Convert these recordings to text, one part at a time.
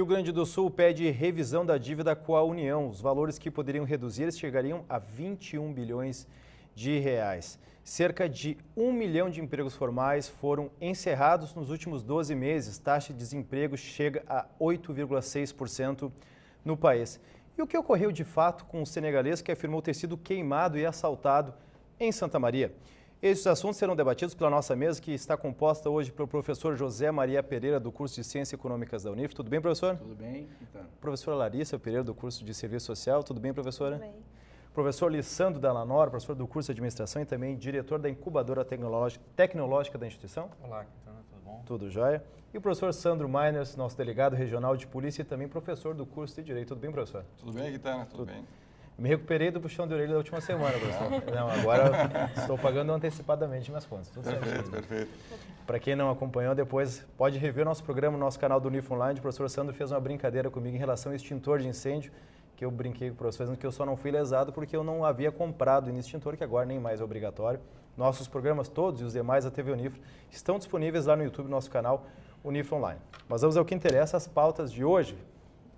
Rio Grande do Sul pede revisão da dívida com a União. Os valores que poderiam reduzir chegariam a 21 bilhões de reais. Cerca de 1 milhão de empregos formais foram encerrados nos últimos 12 meses. Taxa de desemprego chega a 8,6% no país. E o que ocorreu de fato com o senegalês que afirmou ter sido queimado e assaltado em Santa Maria? Esses assuntos serão debatidos pela nossa mesa, que está composta hoje pelo professor José Maria Pereira, do curso de Ciências Econômicas da Unif. Tudo bem, professor? Tudo bem. Então. Professora Larissa Pereira, do curso de Serviço Social. Tudo bem, professora? Tudo bem. Professor Lissandro Dalanor, professor do curso de Administração e também diretor da Incubadora Tecnológica da instituição. Olá, Quintana, tudo bom? Tudo jóia. E o professor Sandro Meiners, nosso delegado regional de polícia e também professor do curso de Direito. Tudo bem, professor? Tudo bem, Quintana? Tudo bem. Me recuperei do puxão de orelha da última semana, professor. Não, agora estou pagando antecipadamente minhas contas. Tudo certo. Perfeito. Para quem não acompanhou, depois pode rever nosso programa no nosso canal do Unif Online. O professor Sandro fez uma brincadeira comigo em relação ao extintor de incêndio, que eu brinquei com o professor dizendo que eu só não fui lesado porque eu não havia comprado o extintor, que agora nem mais é obrigatório. Nossos programas todos e os demais da TV Unif estão disponíveis lá no YouTube, nosso canal Unif Online. Mas vamos ao que interessa, as pautas de hoje,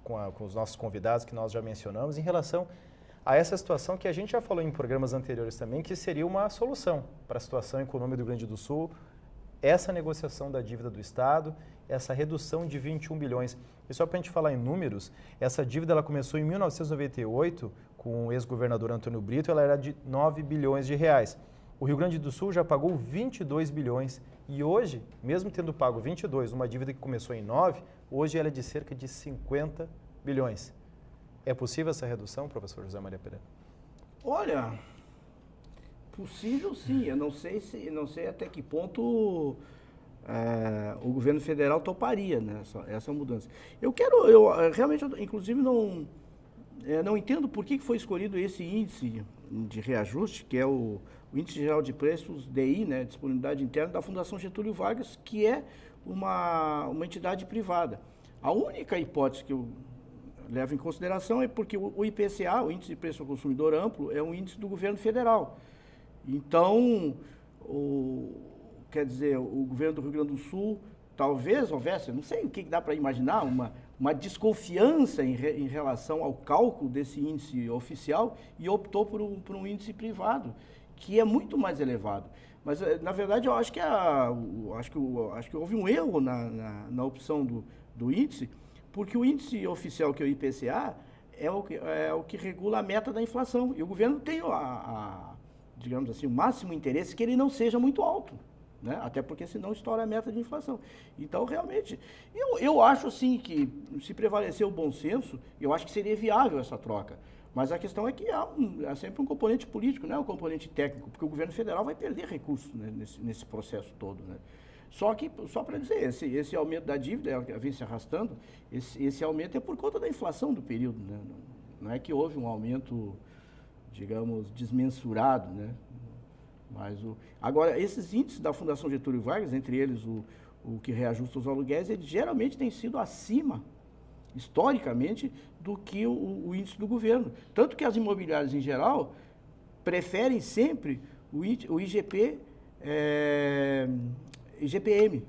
com os nossos convidados que nós já mencionamos, em relação a essa situação que a gente já falou em programas anteriores também, que seria uma solução para a situação econômica do Rio Grande do Sul, essa negociação da dívida do Estado, essa redução de 21 bilhões. E só para a gente falar em números, essa dívida ela começou em 1998, com o ex-governador Antônio Brito, ela era de 9 bilhões de reais. O Rio Grande do Sul já pagou 22 bilhões e hoje, mesmo tendo pago 22, uma dívida que começou em 9, hoje ela é de cerca de 50 bilhões. É possível essa redução, professor José Maria Pereira? Olha, possível sim. Eu não sei até que ponto o governo federal toparia, né, essa mudança. Eu realmente, inclusive, não entendo por que foi escolhido esse índice de reajuste, que é o Índice Geral de Preços, DI, né, Disponibilidade Interna, da Fundação Getúlio Vargas, que é uma entidade privada. A única hipótese que eu levo em consideração é porque o IPCA, o Índice de Preço ao Consumidor Amplo, é um índice do governo federal. Então, quer dizer, o governo do Rio Grande do Sul talvez houvesse, não sei o que dá para imaginar, uma desconfiança em relação ao cálculo desse índice oficial e optou por um índice privado, que é muito mais elevado. Mas, na verdade, eu acho que houve um erro na opção do índice, porque o índice oficial, que é o IPCA, é o que regula a meta da inflação. E o governo tem, digamos assim, o máximo interesse que ele não seja muito alto, né? Até porque senão estoura a meta de inflação. Então, realmente, eu acho assim que, se prevalecer o bom senso, eu acho que seria viável essa troca. Mas a questão é que há sempre um componente político, não é um componente técnico, porque o governo federal vai perder recursos, né, nesse processo todo, né? Só para dizer, esse aumento da dívida vem se arrastando, esse aumento é por conta da inflação do período, né? Não é que houve um aumento, digamos, desmensurado, né? Mas agora, esses índices da Fundação Getúlio Vargas, entre eles o que reajusta os aluguéis, eles geralmente têm sido acima, historicamente, do que o índice do governo. Tanto que as imobiliárias, em geral, preferem sempre o IGP... IGPM,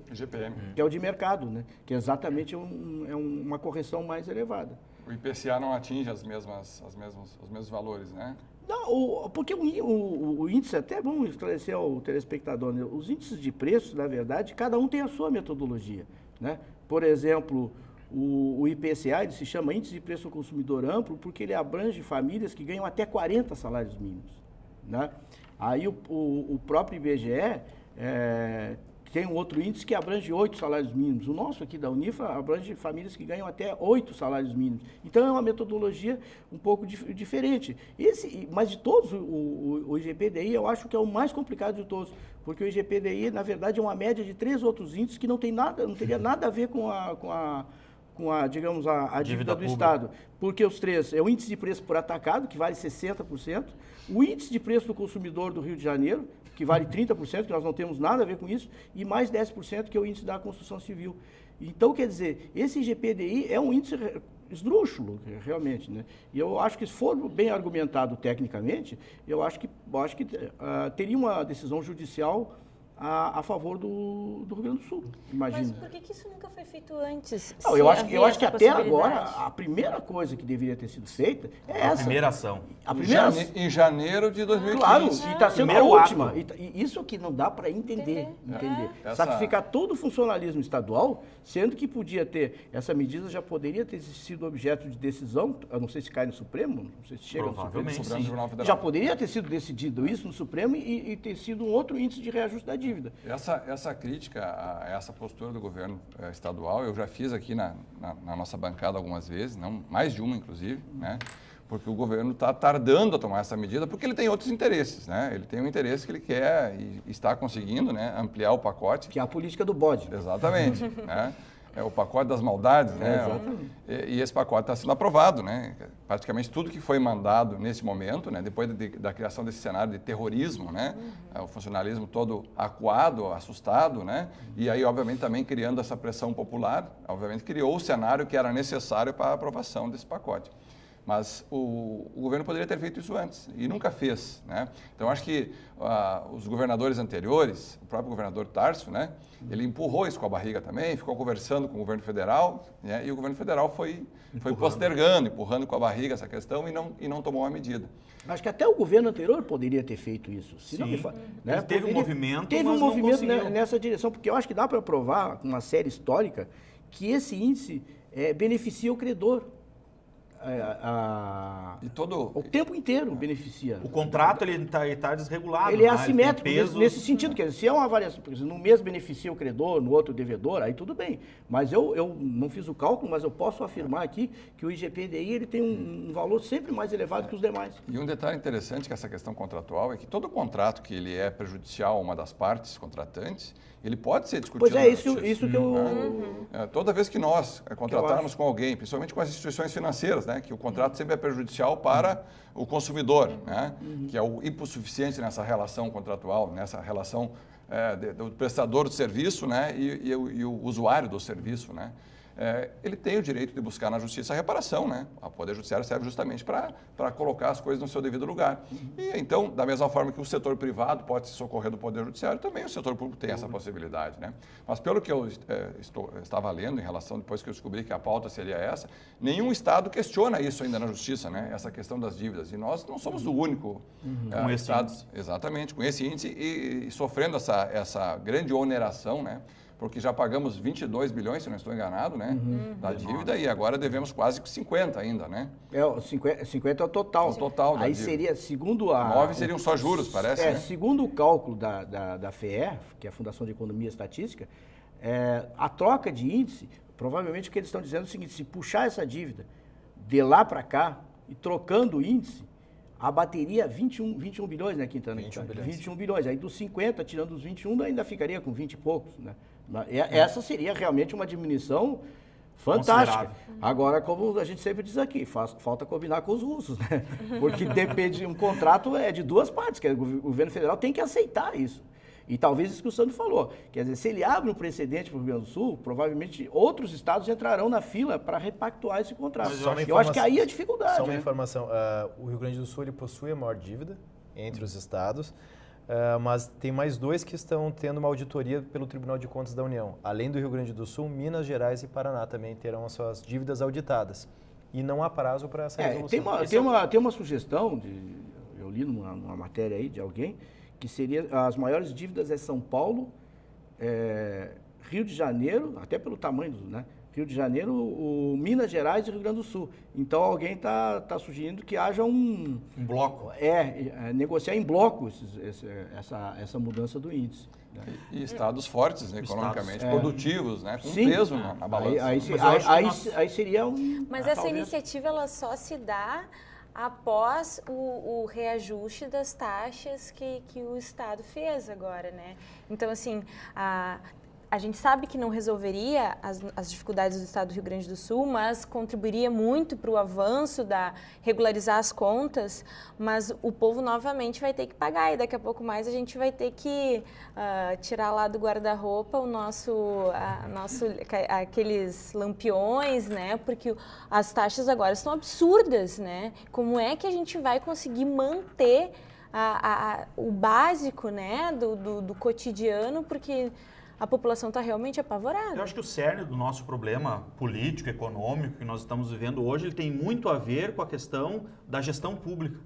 que é o de mercado, né? Que é exatamente uma correção mais elevada. O IPCA não atinge os mesmos valores, né? Não, porque o índice, até é bom esclarecer ao telespectador, né? Os índices de preços, na verdade, cada um tem a sua metodologia, né? Por exemplo, o IPCA, ele se chama Índice de Preço ao Consumidor Amplo, porque ele abrange famílias que ganham até 40 salários mínimos, né? Aí o próprio IBGE tem um outro índice que abrange 8 salários mínimos. O nosso aqui da Unifa abrange famílias que ganham até 8 salários mínimos. Então, é uma metodologia um pouco diferente. Mas de todos, o IGPDI eu acho que é o mais complicado de todos, porque o IGPDI, na verdade, é uma média de 3 outros índices que não teria nada a ver com a dívida do Estado. Porque os três, é o índice de preço por atacado, que vale 60%, o índice de preço do consumidor do Rio de Janeiro, que vale 30%, que nós não temos nada a ver com isso, e mais 10%, que é o índice da construção civil. Então, quer dizer, esse IGPDI é um índice esdrúxulo, realmente, né? E eu acho que, se for bem argumentado tecnicamente, eu acho que teria uma decisão judicial a favor do Rio Grande do Sul, imagina. Mas por que isso nunca foi feito antes? Não, eu acho que até agora a primeira coisa que deveria ter sido feita é essa. A primeira ação. Em janeiro de 2015. Claro, e está sendo a última. E isso que não dá para entender. Sacrificar todo o funcionalismo estadual, sendo que podia ter, essa medida já poderia ter sido objeto de decisão, eu não sei se cai no Supremo, não sei se chega no Supremo. Já poderia ter sido decidido isso no Supremo e ter sido um outro índice de reajuste da dívida. Essa crítica a essa postura do governo estadual, eu já fiz aqui na nossa bancada algumas vezes, não, mais de uma inclusive, né? Porque o governo está tardando a tomar essa medida porque ele tem outros interesses, né? Ele tem um interesse que ele quer e está conseguindo, né, ampliar o pacote. Que é a política do bode. Exatamente, né? É o pacote das maldades, né? Exatamente. E esse pacote está sendo aprovado, né? Praticamente tudo que foi mandado nesse momento, né? Depois da criação desse cenário de terrorismo, né? O funcionalismo todo acuado, assustado, né? E aí, obviamente, também criando essa pressão popular, obviamente criou o cenário que era necessário para a aprovação desse pacote. Mas o governo poderia ter feito isso antes e nunca fez, né? Então, acho que os governadores anteriores, o próprio governador Tarso, né? Ele empurrou isso com a barriga também, ficou conversando com o governo federal, né? E o governo federal foi postergando, empurrando com a barriga essa questão e não tomou uma medida. Acho que até o governo anterior poderia ter feito isso. Se não né? Teve um movimento, teve um movimento nessa direção, porque eu acho que dá para provar com uma série histórica que esse índice beneficia o credor. O tempo inteiro beneficia. O contrato ele está desregulado. Ele é assimétrico nesse sentido. Quer dizer, se é uma avaliação, por exemplo, no mês beneficia o credor, no outro o devedor, aí tudo bem. Mas eu não fiz o cálculo, mas eu posso afirmar aqui que o IGPDI ele tem um valor sempre mais elevado que os demais. E um detalhe interessante que essa questão contratual é que todo contrato que ele é prejudicial a uma das partes contratantes, ele pode ser discutido. Pois é, isso que eu... Toda vez que nós contratarmos com alguém, principalmente com as instituições financeiras, né, que o contrato sempre é prejudicial para o consumidor, né, que é o hipossuficiente nessa relação contratual, nessa relação do prestador do serviço, né, e o usuário do serviço, né. Ele tem o direito de buscar na justiça a reparação, né? O Poder Judiciário serve justamente para colocar as coisas no seu devido lugar. E então, da mesma forma que o setor privado pode se socorrer do Poder Judiciário, também o setor público tem essa possibilidade, né? Mas pelo que eu estava lendo em relação, depois que eu descobri que a pauta seria essa, nenhum Estado questiona isso ainda na justiça, né? Essa questão das dívidas. E nós não somos o único Estado, exatamente, com esse índice e sofrendo essa grande oneração, né? Porque já pagamos 22 bilhões, se não estou enganado, né, da dívida, e agora devemos quase 50 ainda, né? 50 é o total. O total da Aí dívida. Seria, segundo a... 9 seriam só juros, parece, né? Segundo o cálculo da FEE, que é a Fundação de Economia e Estatística, a troca de índice, provavelmente o que eles estão dizendo é o seguinte, se puxar essa dívida de lá para cá e trocando o índice, abateria 21 bilhões, né, Quintana? 21 bilhões. Aí dos 50, tirando os 21, ainda ficaria com 20 e poucos, né? Essa seria realmente uma diminuição fantástica. Agora, como a gente sempre diz aqui, falta combinar com os russos, né? Porque depende, um contrato de duas partes, que o governo federal tem que aceitar isso. E talvez isso que o Sandro falou. Quer dizer, se ele abre um precedente para o Rio Grande do Sul, provavelmente outros estados entrarão na fila para repactuar esse contrato. Eu acho que aí é a dificuldade. Só uma informação, o Rio Grande do Sul ele possui a maior dívida entre os estados, mas tem mais dois que estão tendo uma auditoria pelo Tribunal de Contas da União. Além do Rio Grande do Sul, Minas Gerais e Paraná também terão as suas dívidas auditadas. E não há prazo para essa resolução. Tem uma sugestão, eu li numa matéria aí de alguém, que seria as maiores dívidas é São Paulo, Rio de Janeiro, até pelo tamanho, né? Rio de Janeiro, Minas Gerais e Rio Grande do Sul. Então alguém está sugerindo que haja um bloco. Negociar em bloco essa mudança do índice. Né? E estados fortes, né, economicamente, produtivos, né, com peso na balança. Aí seria um... Mas essa iniciativa ela só se dá após o reajuste das taxas que o Estado fez agora, né? Então, assim, a gente sabe que não resolveria as dificuldades do Estado do Rio Grande do Sul, mas contribuiria muito para o avanço da regularizar as contas, mas o povo novamente vai ter que pagar e daqui a pouco mais a gente vai ter que tirar lá do guarda-roupa aqueles lampiões, né? Porque as taxas agora são absurdas, né? Como é que a gente vai conseguir manter o básico, né, do cotidiano, porque a população está realmente apavorada. Eu acho que o cerne do nosso problema político, econômico que nós estamos vivendo hoje, ele tem muito a ver com a questão da gestão pública.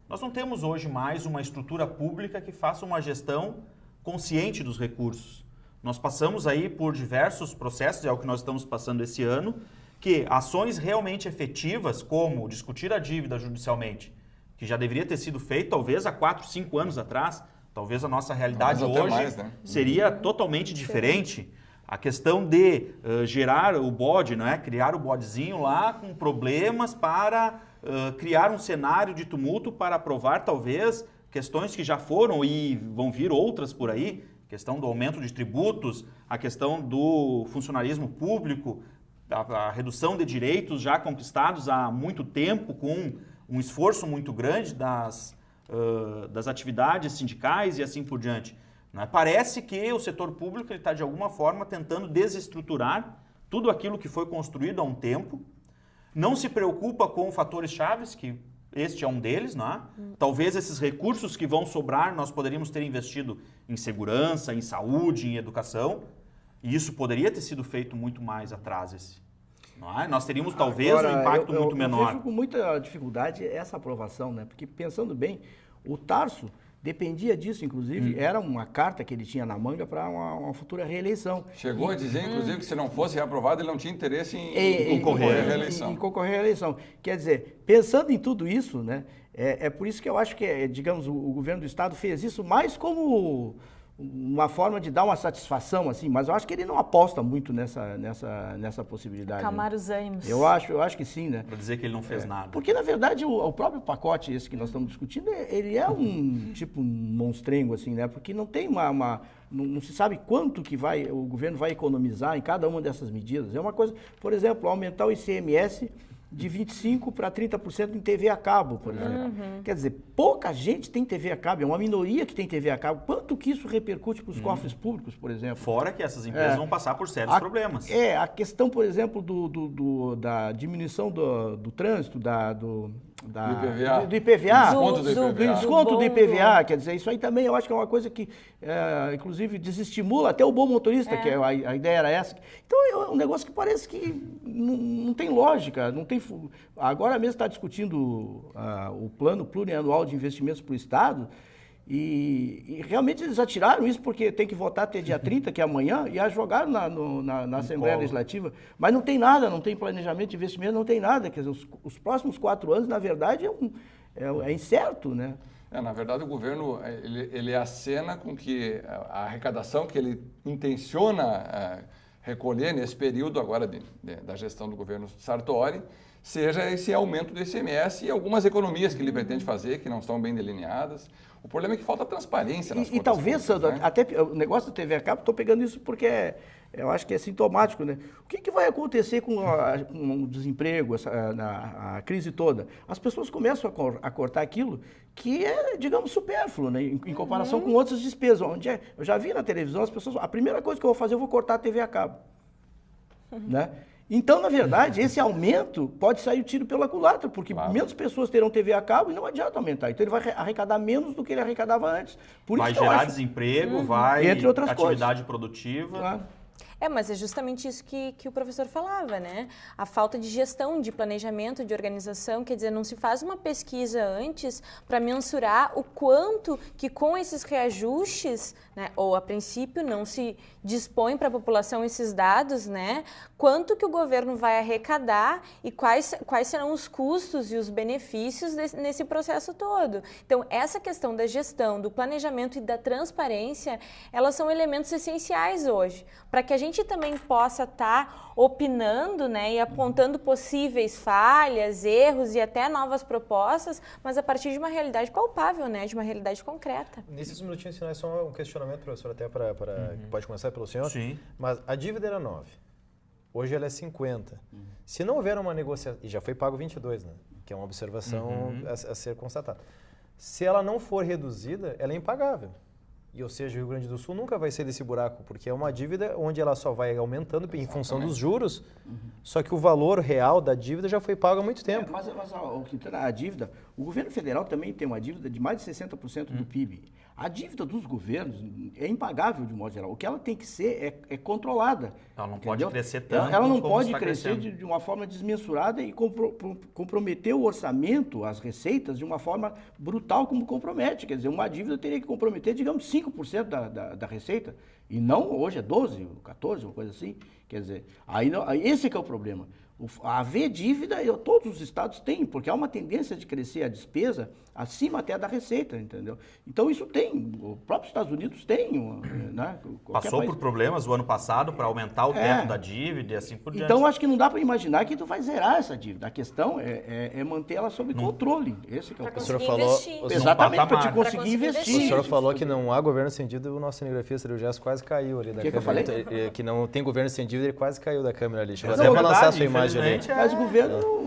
Nós não temos hoje mais uma estrutura pública que faça uma gestão consciente dos recursos. Nós passamos aí por diversos processos, é o que nós estamos passando esse ano, que ações realmente efetivas, como discutir a dívida judicialmente, que já deveria ter sido feito talvez há 4, 5 anos atrás, talvez a nossa realidade hoje seria totalmente diferente. A questão de gerar o bode, né? Criar o bodezinho lá com problemas para criar um cenário de tumulto para aprovar talvez questões que já foram e vão vir outras por aí, a questão do aumento de tributos, a questão do funcionalismo público, a redução de direitos já conquistados há muito tempo com um esforço muito grande das atividades sindicais e assim por diante. Né? Parece que o setor público está, de alguma forma, tentando desestruturar tudo aquilo que foi construído há um tempo, não se preocupa com fatores chaves, que este é um deles, né? Talvez esses recursos que vão sobrar nós poderíamos ter investido em segurança, em saúde, em educação, e isso poderia ter sido feito muito mais atrás. Nós teríamos talvez um impacto muito menor. Eu vejo com muita dificuldade essa aprovação, né? Porque pensando bem, o Tarso dependia disso, inclusive, era uma carta que ele tinha na manga para uma futura reeleição. Chegou a dizer, inclusive, que se não fosse reaprovado, ele não tinha interesse em concorrer à reeleição. Em concorrer à reeleição. Quer dizer, pensando em tudo isso, né? É por isso que eu acho que, digamos, o governo do Estado fez isso mais como uma forma de dar uma satisfação, assim, mas eu acho que ele não aposta muito nessa possibilidade. Acalmar os ânimos. Eu acho que sim, né? Para dizer que ele não fez nada. Porque, na verdade, o próprio pacote esse que nós estamos discutindo, ele é um tipo monstrengo, assim, né? Porque não tem não se sabe quanto que o governo vai economizar em cada uma dessas medidas. É uma coisa, por exemplo, aumentar o ICMS de 25% para 30% em TV a cabo, por exemplo. Quer dizer, pouca gente tem TV a cabo, é uma minoria que tem TV a cabo. Quanto que isso repercute para os cofres públicos, por exemplo? Fora que essas empresas vão passar por sérios problemas. A questão, por exemplo, da diminuição do trânsito, do IPVA, do desconto do IPVA, quer dizer, isso aí também eu acho que é uma coisa que, inclusive, desestimula até o bom motorista, que a ideia era essa. Então, é um negócio que parece que não tem lógica, não tem... Agora mesmo está discutindo o plano plurianual de investimentos para o Estado, e realmente eles atiraram isso porque tem que votar até dia 30, que é amanhã, e a jogaram na Assembleia Legislativa. Mas não tem nada, não tem planejamento de investimento, não tem nada. Quer dizer, os próximos 4 anos, na verdade, é incerto, né? Na verdade, o governo ele acena com que a arrecadação que ele intenciona recolher nesse período agora da gestão do governo Sartori seja esse aumento do ICMS e algumas economias que ele pretende fazer, que não estão bem delineadas. O problema é que falta transparência nas contas talvez, públicas, Sandro, até o negócio da TV a cabo, estou pegando isso porque eu acho que é sintomático, né? O que vai acontecer com o desemprego, a crise toda? As pessoas começam a cortar aquilo que é, digamos, supérfluo, né? Em comparação com outras despesas. Eu já vi na televisão as pessoas, a primeira coisa que eu vou fazer, eu vou cortar a TV a cabo. Né? Então, na verdade, esse aumento pode sair o tiro pela culatra, porque menos pessoas terão TV a cabo e não adianta aumentar. Então, ele vai arrecadar menos do que ele arrecadava antes. Vai gerar desemprego, vai entre outras atividade produtiva. Claro. Mas é justamente isso que o professor falava, né? A falta de gestão, de planejamento, de organização, quer dizer, não se faz uma pesquisa antes para mensurar o quanto que com esses reajustes, né, ou a princípio não se dispõe para a população esses dados, né? Quanto que o governo vai arrecadar e quais serão os custos e os benefícios nesse processo todo. Então, essa questão da gestão, do planejamento e da transparência, elas são elementos essenciais hoje, para que a gente também possa estar opinando, né, e apontando possíveis falhas, erros e até novas propostas, mas a partir de uma realidade palpável, né, de uma realidade concreta. Nesses minutinhos finais, só um questionamento, professor, até pode começar pelo senhor. Sim. Mas a dívida era 9. Hoje ela é 50. Se não houver uma negociação, e já foi pago 22, né, que é uma observação a ser constatada. Se ela não for reduzida, ela é impagável. E, ou seja, o Rio Grande do Sul nunca vai ser desse buraco, porque é uma dívida onde ela só vai aumentando em função dos juros, só que o valor real da dívida já foi pago há muito tempo. Mas a dívida, o governo federal também tem uma dívida de mais de 60% do PIB. A dívida dos governos é impagável de modo geral. O que ela tem que ser é controlada. Ela não entendeu? pode crescer tanto. Ela não como pode está crescer crescendo. de uma forma desmensurada e comprometer o orçamento, as receitas, de uma forma brutal como compromete. Quer dizer, uma dívida teria que comprometer, digamos, 5% da receita. E não, hoje é 12, 14, uma coisa assim. Quer dizer, esse que é o problema. Haver dívida, todos os estados têm, porque há uma tendência de crescer a despesa acima até da receita, entendeu? Então isso tem, os próprios Estados Unidos têm, né? Passou por problemas o ano passado para aumentar o teto da dívida e assim por diante. Então acho que não dá para imaginar que tu vai zerar essa dívida. A questão é manter ela sob controle. Esse que é o Pra problema. conseguir investir. Exatamente, para te patamar. conseguir Pra conseguir investir. O senhor falou que não há governo sem dívida, o nosso cinegrafista, o Gesso, quase caiu ali da Que eu câmera. falei? Que não tem governo sem dívida, ele quase caiu da câmera ali. Chegou Mas até é para lançar a verdade, sua imagem ali. infelizmente, Mas o governo não...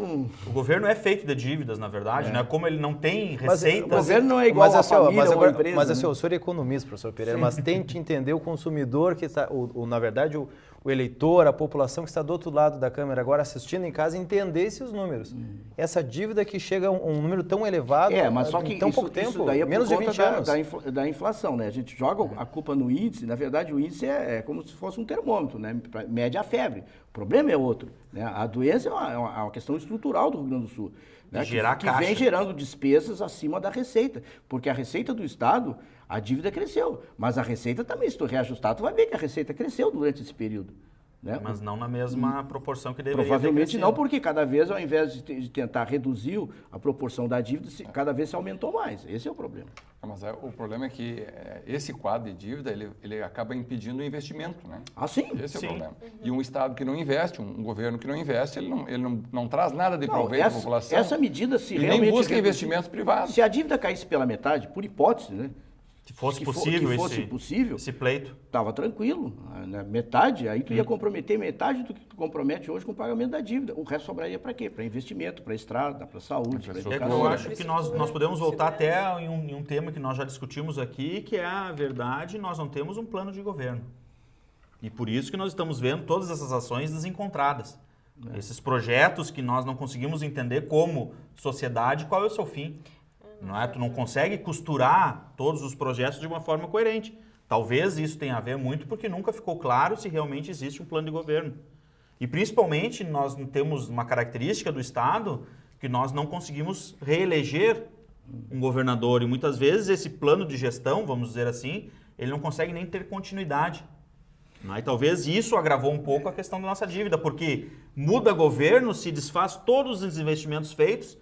O governo é feito de dívidas, na verdade, né? Como ele não tem receitas... O governo não é igual a família ou a empresa. Mas assim, né? o senhor é economista, professor Pereira, mas tente entender o consumidor que está, na verdade, o eleitor, a população que está do outro lado da câmera agora assistindo em casa, entender esses números. Essa dívida que chega a um número tão elevado Mas só que em tão pouco tempo, daí é menos de por 20 conta anos. da inflação, né? A gente joga a culpa no índice, na verdade o índice é como se fosse um termômetro, né? Mede a febre. O problema é outro, né? A doença é uma questão estrutural do Rio Grande do Sul, né? Que vem gerando despesas acima da receita, porque a receita do Estado, a dívida cresceu, mas a receita também, se tu reajustar, tu vai ver que a receita cresceu durante esse período. Né? Mas não na mesma proporção que deveria. Provavelmente não, porque cada vez, ao invés de tentar reduzir a proporção da dívida, cada vez se aumentou mais. Esse é o problema. Mas o problema é que esse quadro de dívida, ele acaba impedindo o investimento, né? Ah, sim? Esse é o problema. E um Estado que não investe, um governo que não investe, ele não traz nada de proveito à população. Essa medida, se e realmente... nem busca investimentos privados. Se a dívida caísse pela metade, por hipótese, né? Se fosse possível esse pleito. Estava tranquilo. Né? Metade, aí tu ia comprometer metade do que tu compromete hoje com o pagamento da dívida. O resto sobraria para quê? Para investimento, para estrada, para saúde, para educação. Eu acho que nós podemos voltar até em um tema que nós já discutimos aqui, que é a verdade, nós não temos um plano de governo. E por isso que nós estamos vendo todas essas ações desencontradas. Esses projetos que nós não conseguimos entender como sociedade, qual é o seu fim. Não é? Tu não consegue costurar todos os projetos de uma forma coerente. Talvez isso tenha a ver muito porque nunca ficou claro se realmente existe um plano de governo. E principalmente nós temos uma característica do Estado que nós não conseguimos reeleger um governador e muitas vezes esse plano de gestão, vamos dizer assim, ele não consegue nem ter continuidade. Não é? E talvez isso agravou um pouco a questão da nossa dívida, porque muda governo, se desfaz todos os investimentos feitos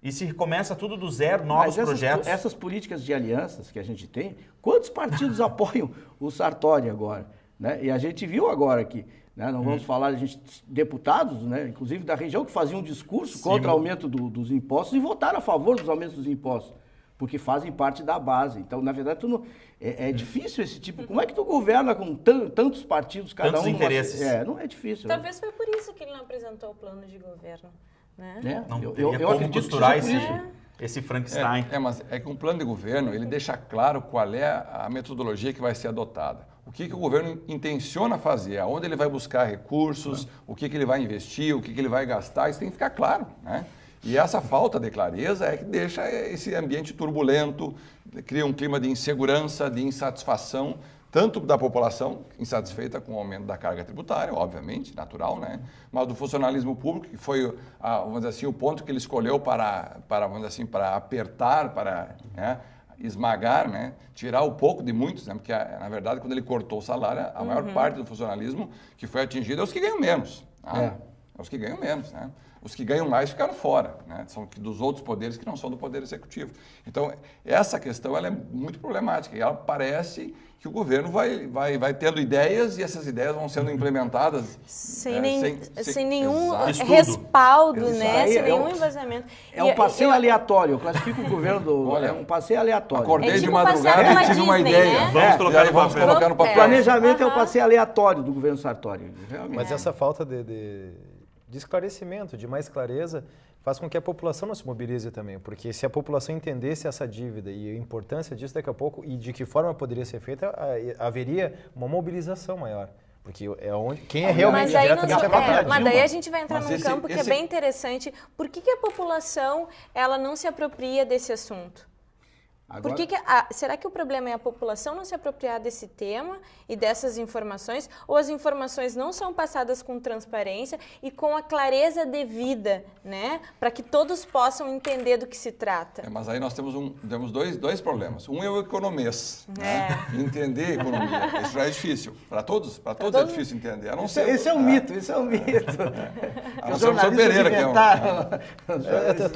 e se começa tudo do zero, novos projetos. Essas políticas de alianças que a gente tem, quantos partidos apoiam o Sartori agora? Né? E a gente viu agora que, né, não vamos falar de deputados, né, inclusive da região, que faziam um discurso contra o aumento dos impostos e votaram a favor dos aumentos dos impostos, porque fazem parte da base. Então, na verdade, é difícil esse tipo... Como é que tu governa com tantos partidos, cada tantos um... interesses. Não é difícil. Talvez foi por isso que ele não apresentou o plano de governo. Né? Não eu teria como acredito costurar que seja esse Frankenstein. Mas é que um plano de governo, ele deixa claro qual é a metodologia que vai ser adotada. O que o governo intenciona fazer, aonde ele vai buscar recursos, o que ele vai investir, o que ele vai gastar, isso tem que ficar claro, né? E essa falta de clareza é que deixa esse ambiente turbulento, cria um clima de insegurança, de insatisfação, tanto da população, insatisfeita com o aumento da carga tributária, obviamente, natural, né? Mas do funcionalismo público, que foi, vamos dizer assim, o ponto que ele escolheu para vamos dizer assim, para apertar, para esmagar, né? Tirar um pouco de muitos, né? Porque, na verdade, quando ele cortou o salário, a maior parte do funcionalismo que foi atingido é os que ganham menos. Tá? É os que ganham menos, né? Os que ganham mais ficaram fora, né? São dos outros poderes que não são do poder executivo. Então, essa questão ela é muito problemática e ela parece que o governo vai tendo ideias e essas ideias vão sendo implementadas sem nenhum respaldo, né? Sem nenhum embasamento. É um passeio aleatório. Eu classifico o governo é um passeio aleatório. Acordei de madrugada e tive uma ideia. Né? Vamos colocar no papel. O planejamento é o passeio aleatório do governo Sartori. Realmente. Mas essa falta de esclarecimento, de mais clareza, faz com que a população não se mobilize também, porque se a população entendesse essa dívida e a importância disso daqui a pouco e de que forma poderia ser feita, haveria uma mobilização maior. Porque é onde quem é realmente diretamente afetado. Mas daí a gente vai entrar num campo que é bem interessante. Por que a população ela não se apropria desse assunto? Agora... será que o problema é a população não se apropriar desse tema e dessas informações? Ou as informações não são passadas com transparência e com a clareza devida, né? Para que todos possam entender do que se trata. Mas aí nós temos dois problemas. Um é o economês, né? Entender a economia. Isso já é difícil. Para todos é difícil entender. A não ser, esse é um mito, isso é um mito. A não ser o professor Pereira, que é um...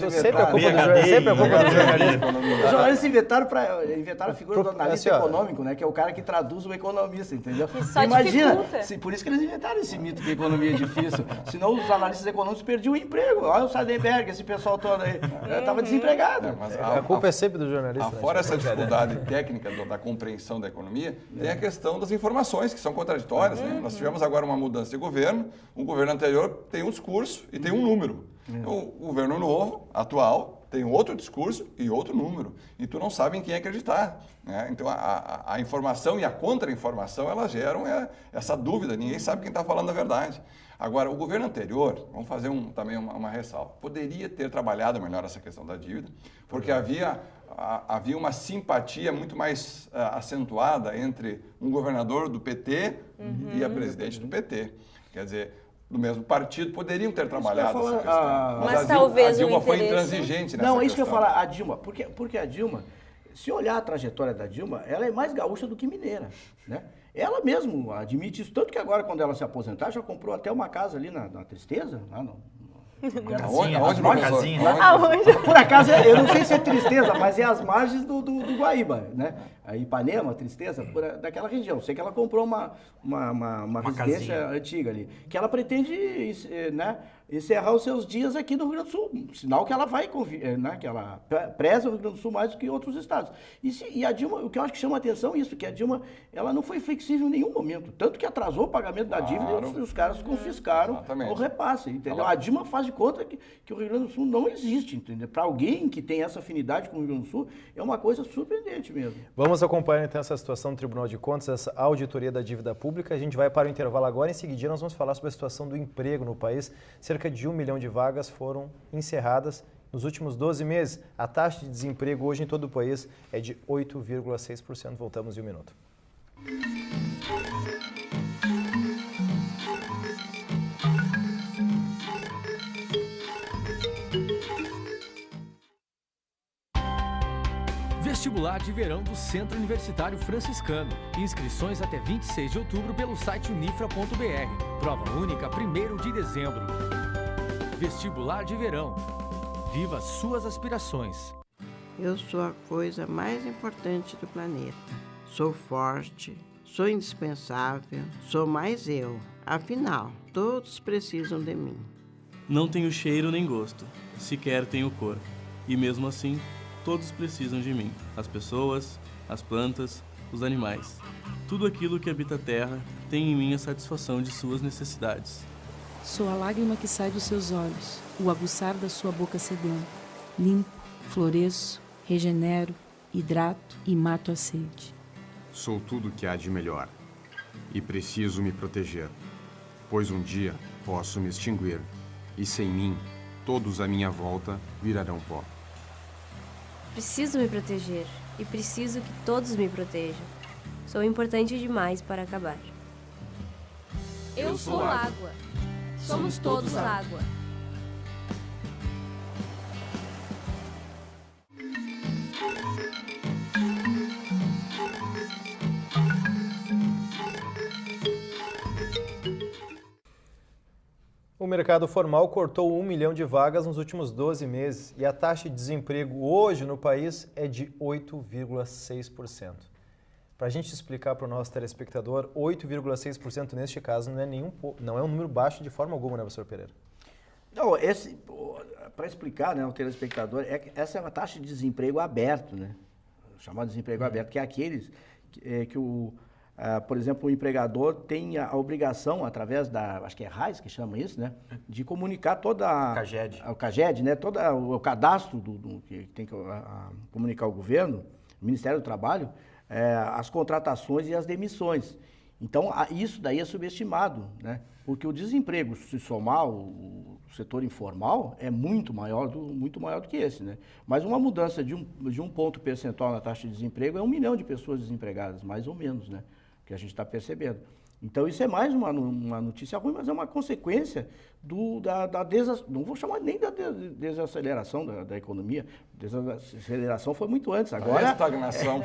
Sempre a culpa do jornalismo. Os jornalistas inventaram a figura do analista econômico, né? Que é o cara que traduz o economista, entendeu? Imagina, por isso que eles inventaram esse mito que a economia é difícil. Senão os analistas econômicos perdiam o emprego. Olha o Sardenberg, esse pessoal todo aí. Estava desempregado. A culpa é sempre do jornalista. Fora essa dificuldade técnica da compreensão da economia, tem a questão das informações, que são contraditórias. Né? Nós tivemos agora uma mudança de governo. O governo anterior tem um discurso e tem um número. O governo novo, atual, tem outro discurso e outro número. E tu não sabe em quem acreditar. Né? Então, a informação e a contra-informação, elas geram essa dúvida. Ninguém sabe quem está falando a verdade. Agora, o governo anterior, vamos fazer também uma ressalva, poderia ter trabalhado melhor essa questão da dívida, porque havia uma simpatia muito mais acentuada entre um governador do PT e a presidente do PT. Quer dizer, do mesmo partido, poderiam ter trabalhado essa questão. Mas talvez a Dilma foi intransigente nessa questão. Não, é isso que eu ia falar, a Dilma. Porque a Dilma, se olhar a trajetória da Dilma, ela é mais gaúcha do que mineira, né? Ela mesmo admite isso, tanto que agora, quando ela se aposentar, já comprou até uma casa ali na Tristeza, lá no... Aonde, Por acaso, eu não sei se é Tristeza, mas é as margens do Guaíba, né? A Ipanema, Tristeza, daquela região. Sei que ela comprou uma residência casinha antiga ali, que ela pretende, né, encerrar os seus dias aqui no Rio Grande do Sul. Sinal que ela vai, né, que ela preza o Rio Grande do Sul mais do que outros estados. E a Dilma, o que eu acho que chama atenção é isso, que a Dilma, ela não foi flexível em nenhum momento. Tanto que atrasou o pagamento da dívida e os caras confiscaram o repasse, entendeu? A Dilma faz de conta que o Rio Grande do Sul não existe, entendeu? Para alguém que tem essa afinidade com o Rio Grande do Sul, é uma coisa surpreendente mesmo. Vamos acompanhar então essa situação do Tribunal de Contas, essa auditoria da dívida pública. A gente vai para o intervalo agora, em seguida nós vamos falar sobre a situação do emprego no país. Cerca de 1 milhão de vagas foram encerradas nos últimos 12 meses. A taxa de desemprego hoje em todo o país é de 8,6%. Voltamos em um minuto. Vestibular de verão do Centro Universitário Franciscano. Inscrições até 26 de outubro pelo site unifra.br. Prova única 1º de dezembro. Vestibular de verão. Viva suas aspirações. Eu sou a coisa mais importante do planeta. Sou forte, sou indispensável, sou mais eu. Afinal, todos precisam de mim. Não tenho cheiro nem gosto, sequer tenho cor. E mesmo assim, todos precisam de mim. As pessoas, as plantas, os animais. Tudo aquilo que habita a terra tem em mim a satisfação de suas necessidades. Sou a lágrima que sai dos seus olhos, o aguçar da sua boca sedenta. Limpo, floresço, regenero, hidrato e mato a sede. Sou tudo que há de melhor e preciso me proteger, pois um dia posso me extinguir e sem mim, todos à minha volta virarão pó. Preciso me proteger e preciso que todos me protejam. Sou importante demais para acabar. Eu sou água. Somos todos água. O mercado formal cortou 1 milhão de vagas nos últimos 12 meses e a taxa de desemprego hoje no país é de 8,6%. Para a gente explicar para o nosso telespectador, 8,6% neste caso não é um número baixo de forma alguma, né, professor Pereira? Não, para explicar, né, ao telespectador, essa é uma taxa de desemprego aberto, né? Chamado desemprego aberto, que é aqueles que por exemplo, o empregador tem a obrigação, através da, acho que é RAIS que chama isso, né? De comunicar toda o CAGED, né? Todo o cadastro que tem que comunicar ao governo, o Ministério do Trabalho, as contratações e as demissões. Então, isso daí é subestimado, né? Porque o desemprego, se somar o setor informal, é muito maior do que esse, né? Mas uma mudança de um ponto percentual na taxa de desemprego é 1 milhão de pessoas desempregadas, mais ou menos, né? Que a gente está percebendo. Então, isso é mais uma notícia ruim, mas é uma consequência não vou chamar nem da desaceleração da economia. Desaceleração foi muito antes. Agora, a estagnação.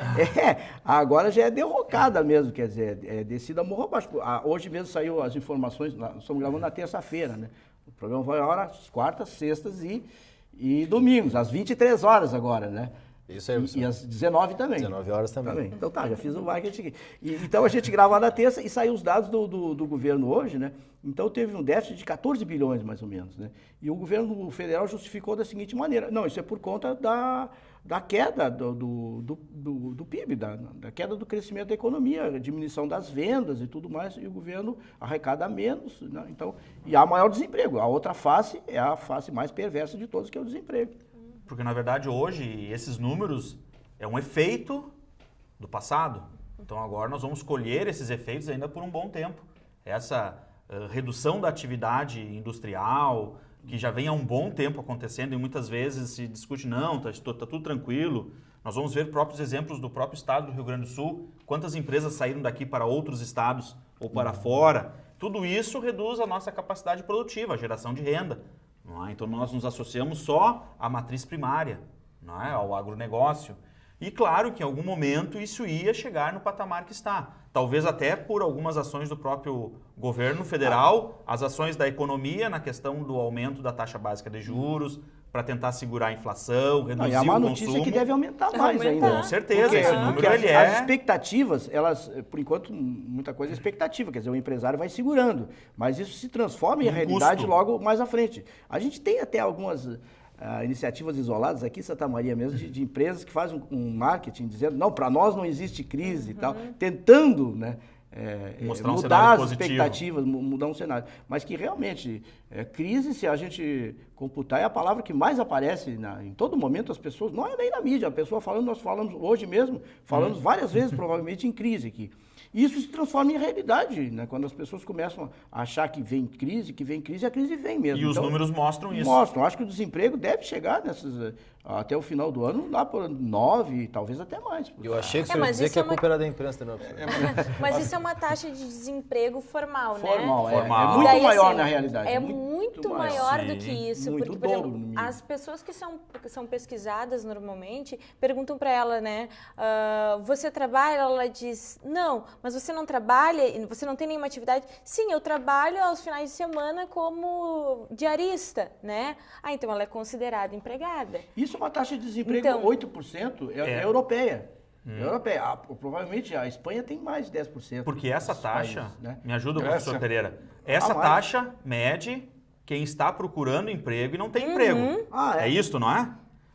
Agora já é derrocada mesmo, quer dizer, é descida morro abaixo. Hoje mesmo saiu as informações, nós estamos gravando na terça-feira, né? O programa vai agora às quartas, sextas e domingos, às 23 horas agora, né? Isso aí, e às 19 também. 19 horas também. Então tá, já fiz o marketing aqui. Então a gente grava na terça e saiu os dados do governo hoje, né? Então teve um déficit de 14 bilhões, mais ou menos, né? E o governo federal justificou da seguinte maneira: não, isso é por conta da queda do PIB, da queda do crescimento da economia, diminuição das vendas e tudo mais, e o governo arrecada menos, né? Então, e há maior desemprego. A outra face é a face mais perversa de todos, que é o desemprego. Porque, na verdade, hoje, esses números é um efeito do passado. Então, agora nós vamos colher esses efeitos ainda por um bom tempo. Essa redução da atividade industrial, que já vem há um bom tempo acontecendo e muitas vezes se discute, não, tá tudo tranquilo. Nós vamos ver próprios exemplos do próprio estado do Rio Grande do Sul, quantas empresas saíram daqui para outros estados ou para fora. Tudo isso reduz a nossa capacidade produtiva, a geração de renda. Não é? Então, nós nos associamos só à matriz primária, não é? Ao agronegócio. E, claro, que em algum momento isso ia chegar no patamar que está. Talvez até por algumas ações do próprio governo federal, as ações da economia na questão do aumento da taxa básica de juros, para tentar segurar a inflação, reduzir o consumo. E é uma notícia que deve aumentar mais ainda. Com certeza, porque, esse número as expectativas, elas, por enquanto, muita coisa é expectativa, quer dizer, o empresário vai segurando, mas isso se transforma em realidade logo mais à frente. A gente tem até algumas iniciativas isoladas aqui em Santa Maria mesmo, de empresas que fazem um marketing dizendo, não, para nós não existe crise e tal, tentando, né, mudar as expectativas, mudar um cenário. Mas que realmente, crise, se a gente computar, é a palavra que mais aparece em todo momento. As pessoas, não é nem na mídia, a pessoa falando, nós falamos hoje mesmo, falamos várias vezes provavelmente em crise aqui. Isso se transforma em realidade, né? Quando as pessoas começam a achar que vem crise, a crise vem mesmo. E os números mostram isso. Mostram. Acho que o desemprego deve chegar até o final do ano, lá por 9, talvez até mais. Eu achei que você ia dizer que a culpa era da imprensa, não. Mas isso é uma taxa de desemprego formal, né? Formal. E muito daí, maior assim, na realidade. É muito maior do que isso. Muito porque, por dobro, exemplo, as pessoas que são pesquisadas normalmente perguntam para ela, né? Você trabalha? Ela diz, não, mas você não trabalha? Você não tem nenhuma atividade? Sim, eu trabalho aos finais de semana como diarista, né? Então ela é considerada empregada. Isso é uma taxa de desemprego, 8%, é europeia. Europeia. Provavelmente a Espanha tem mais de 10%. Porque essa taxa, países, né? Me ajuda, professor Pereira, essa taxa mede quem está procurando emprego e não tem emprego. É isto, não é?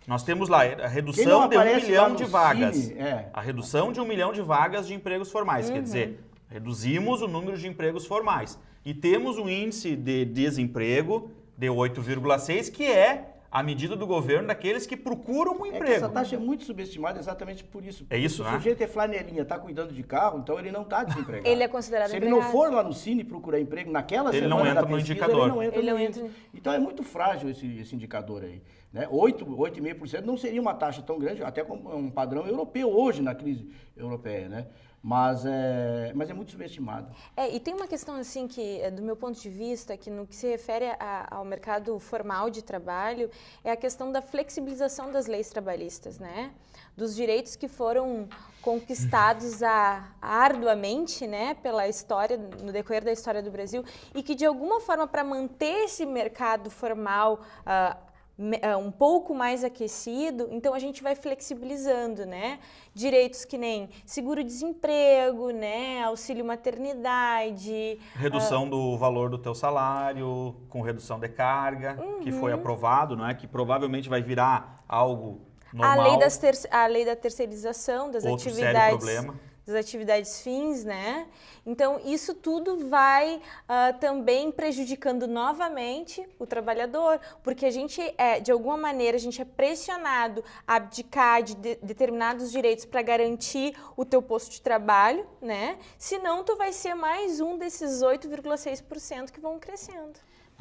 Nós temos lá a redução de 1 milhão de vagas. A redução de 1 milhão de vagas de empregos formais. Quer dizer, reduzimos o número de empregos formais. E temos um índice de desemprego de 8,6, que é a medida do governo daqueles que procuram um emprego. Essa taxa é muito subestimada exatamente por isso. É isso, né? Se o sujeito é flanelinha, está cuidando de carro, então ele não está desempregado. Ele é considerado empregado. Se ele não for lá no Cine procurar emprego naquela semana da pesquisa, ele não entra no índice. Então é muito frágil esse indicador aí. Né? 8,5% não seria uma taxa tão grande, até como um padrão europeu hoje na crise europeia, né? Mas é muito subestimado. E tem uma questão assim que, do meu ponto de vista, que no que se refere ao mercado formal de trabalho, é a questão da flexibilização das leis trabalhistas, né? Dos direitos que foram conquistados arduamente, né, pela história, no decorrer da história do Brasil, e que de alguma forma, para manter esse mercado formal um pouco mais aquecido, então a gente vai flexibilizando, né? Direitos que nem seguro-desemprego, né? Auxílio maternidade. Redução do valor do teu salário, com redução de carga, que foi aprovado, não é? Que provavelmente vai virar algo normal. A lei da terceirização das atividades das atividades fins, né? Então, isso tudo vai também prejudicando novamente o trabalhador, porque a gente de alguma maneira, a gente é pressionado a abdicar de determinados direitos para garantir o teu posto de trabalho, né? Senão, tu vai ser mais um desses 8,6% que vão crescendo.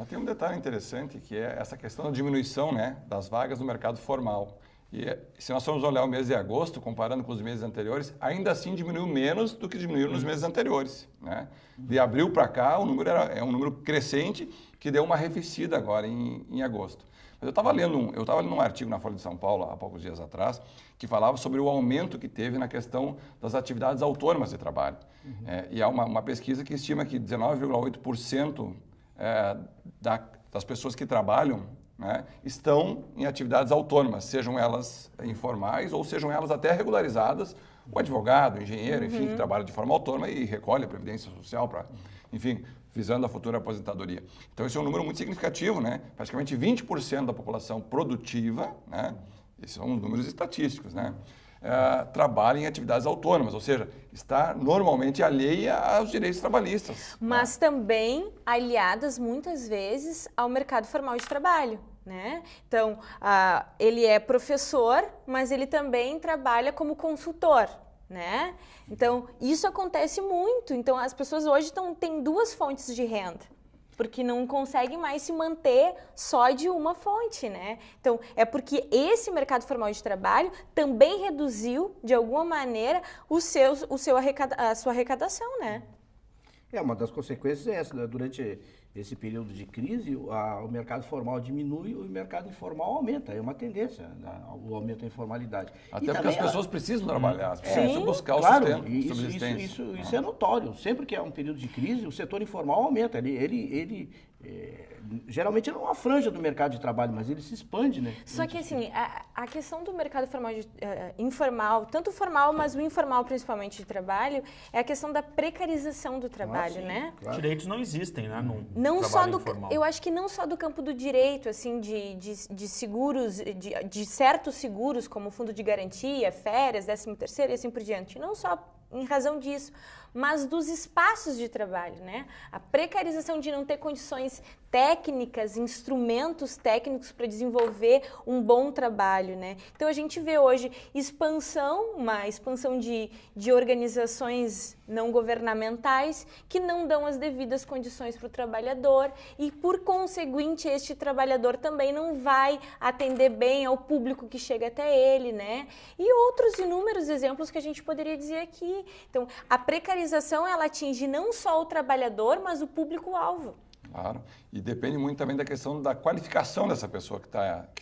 Tem um detalhe interessante que é essa questão da diminuição, né, das vagas no mercado formal. E se nós formos olhar o mês de agosto, comparando com os meses anteriores, ainda assim diminuiu menos do que diminuiu nos meses anteriores, né? De abril para cá, o número é um número crescente que deu uma arrefecida agora em agosto. Mas eu estava lendo um artigo na Folha de São Paulo, há poucos dias atrás, que falava sobre o aumento que teve na questão das atividades autônomas de trabalho. E há uma pesquisa que estima que 19,8% das pessoas que trabalham, né, estão em atividades autônomas, sejam elas informais ou sejam elas até regularizadas, o advogado, o engenheiro, enfim, que trabalha de forma autônoma e recolhe a previdência social para, enfim, visando a futura aposentadoria. Então, esse é um número muito significativo, né? Praticamente 20% da população produtiva, né? Esses são números estatísticos, né? Trabalha em atividades autônomas, ou seja, está normalmente alheia aos direitos trabalhistas. Mas também aliadas muitas vezes ao mercado formal de trabalho, né? Então, ele é professor, mas ele também trabalha como consultor, né? Então, isso acontece muito. Então, as pessoas hoje têm duas fontes de renda, porque não conseguem mais se manter só de uma fonte, né? Então, é porque esse mercado formal de trabalho também reduziu, de alguma maneira, a sua arrecadação, né? Uma das consequências é essa, né? Durante esse período de crise, o mercado formal diminui e o mercado informal aumenta. É uma tendência, né? O aumento da informalidade. Até porque as pessoas precisam trabalhar, precisam buscar o sustento, subsistência. Isso é notório. Sempre que é um período de crise, o setor informal aumenta. Geralmente ele é uma franja do mercado de trabalho, mas ele se expande, né? Só que assim, a questão do mercado formal informal, tanto o formal, mas o informal principalmente de trabalho, é a questão da precarização do trabalho, né? Claro. Direitos não existem, né? Não só eu acho que não só do campo do direito, assim, de seguros, de certos seguros, como fundo de garantia, férias, 13º e assim por diante. Não só em razão disso, mas dos espaços de trabalho, né? A precarização de não ter condições técnicas, instrumentos técnicos para desenvolver um bom trabalho, né? Então a gente vê hoje uma expansão de organizações não governamentais que não dão as devidas condições para o trabalhador e, por conseguinte, este trabalhador também não vai atender bem ao público que chega até ele, né? E outros inúmeros exemplos que a gente poderia dizer aqui. Então, a precarização, ela atinge não só o trabalhador, mas o público-alvo. Claro, e depende muito também da questão da qualificação dessa pessoa que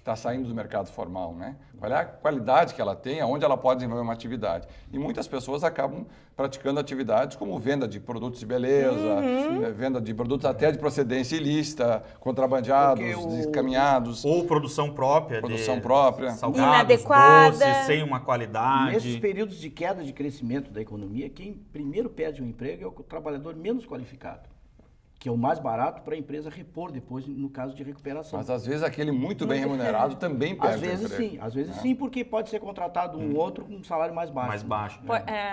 tá saindo do mercado formal, né? Qual é a qualidade que ela tem, aonde ela pode desenvolver uma atividade. E muitas pessoas acabam praticando atividades como venda de produtos de beleza, venda de produtos até de procedência ilícita, contrabandeados, descaminhados. Ou produção própria. Salgados, inadequada, doces, sem uma qualidade. Nesses períodos de queda de crescimento da economia, quem primeiro perde um emprego é o trabalhador menos qualificado, que é o mais barato para a empresa repor depois, no caso de recuperação. Mas às vezes aquele muito bem remunerado também perde o emprego. Às vezes sim, porque pode ser contratado um outro com um salário mais baixo. Mais baixo.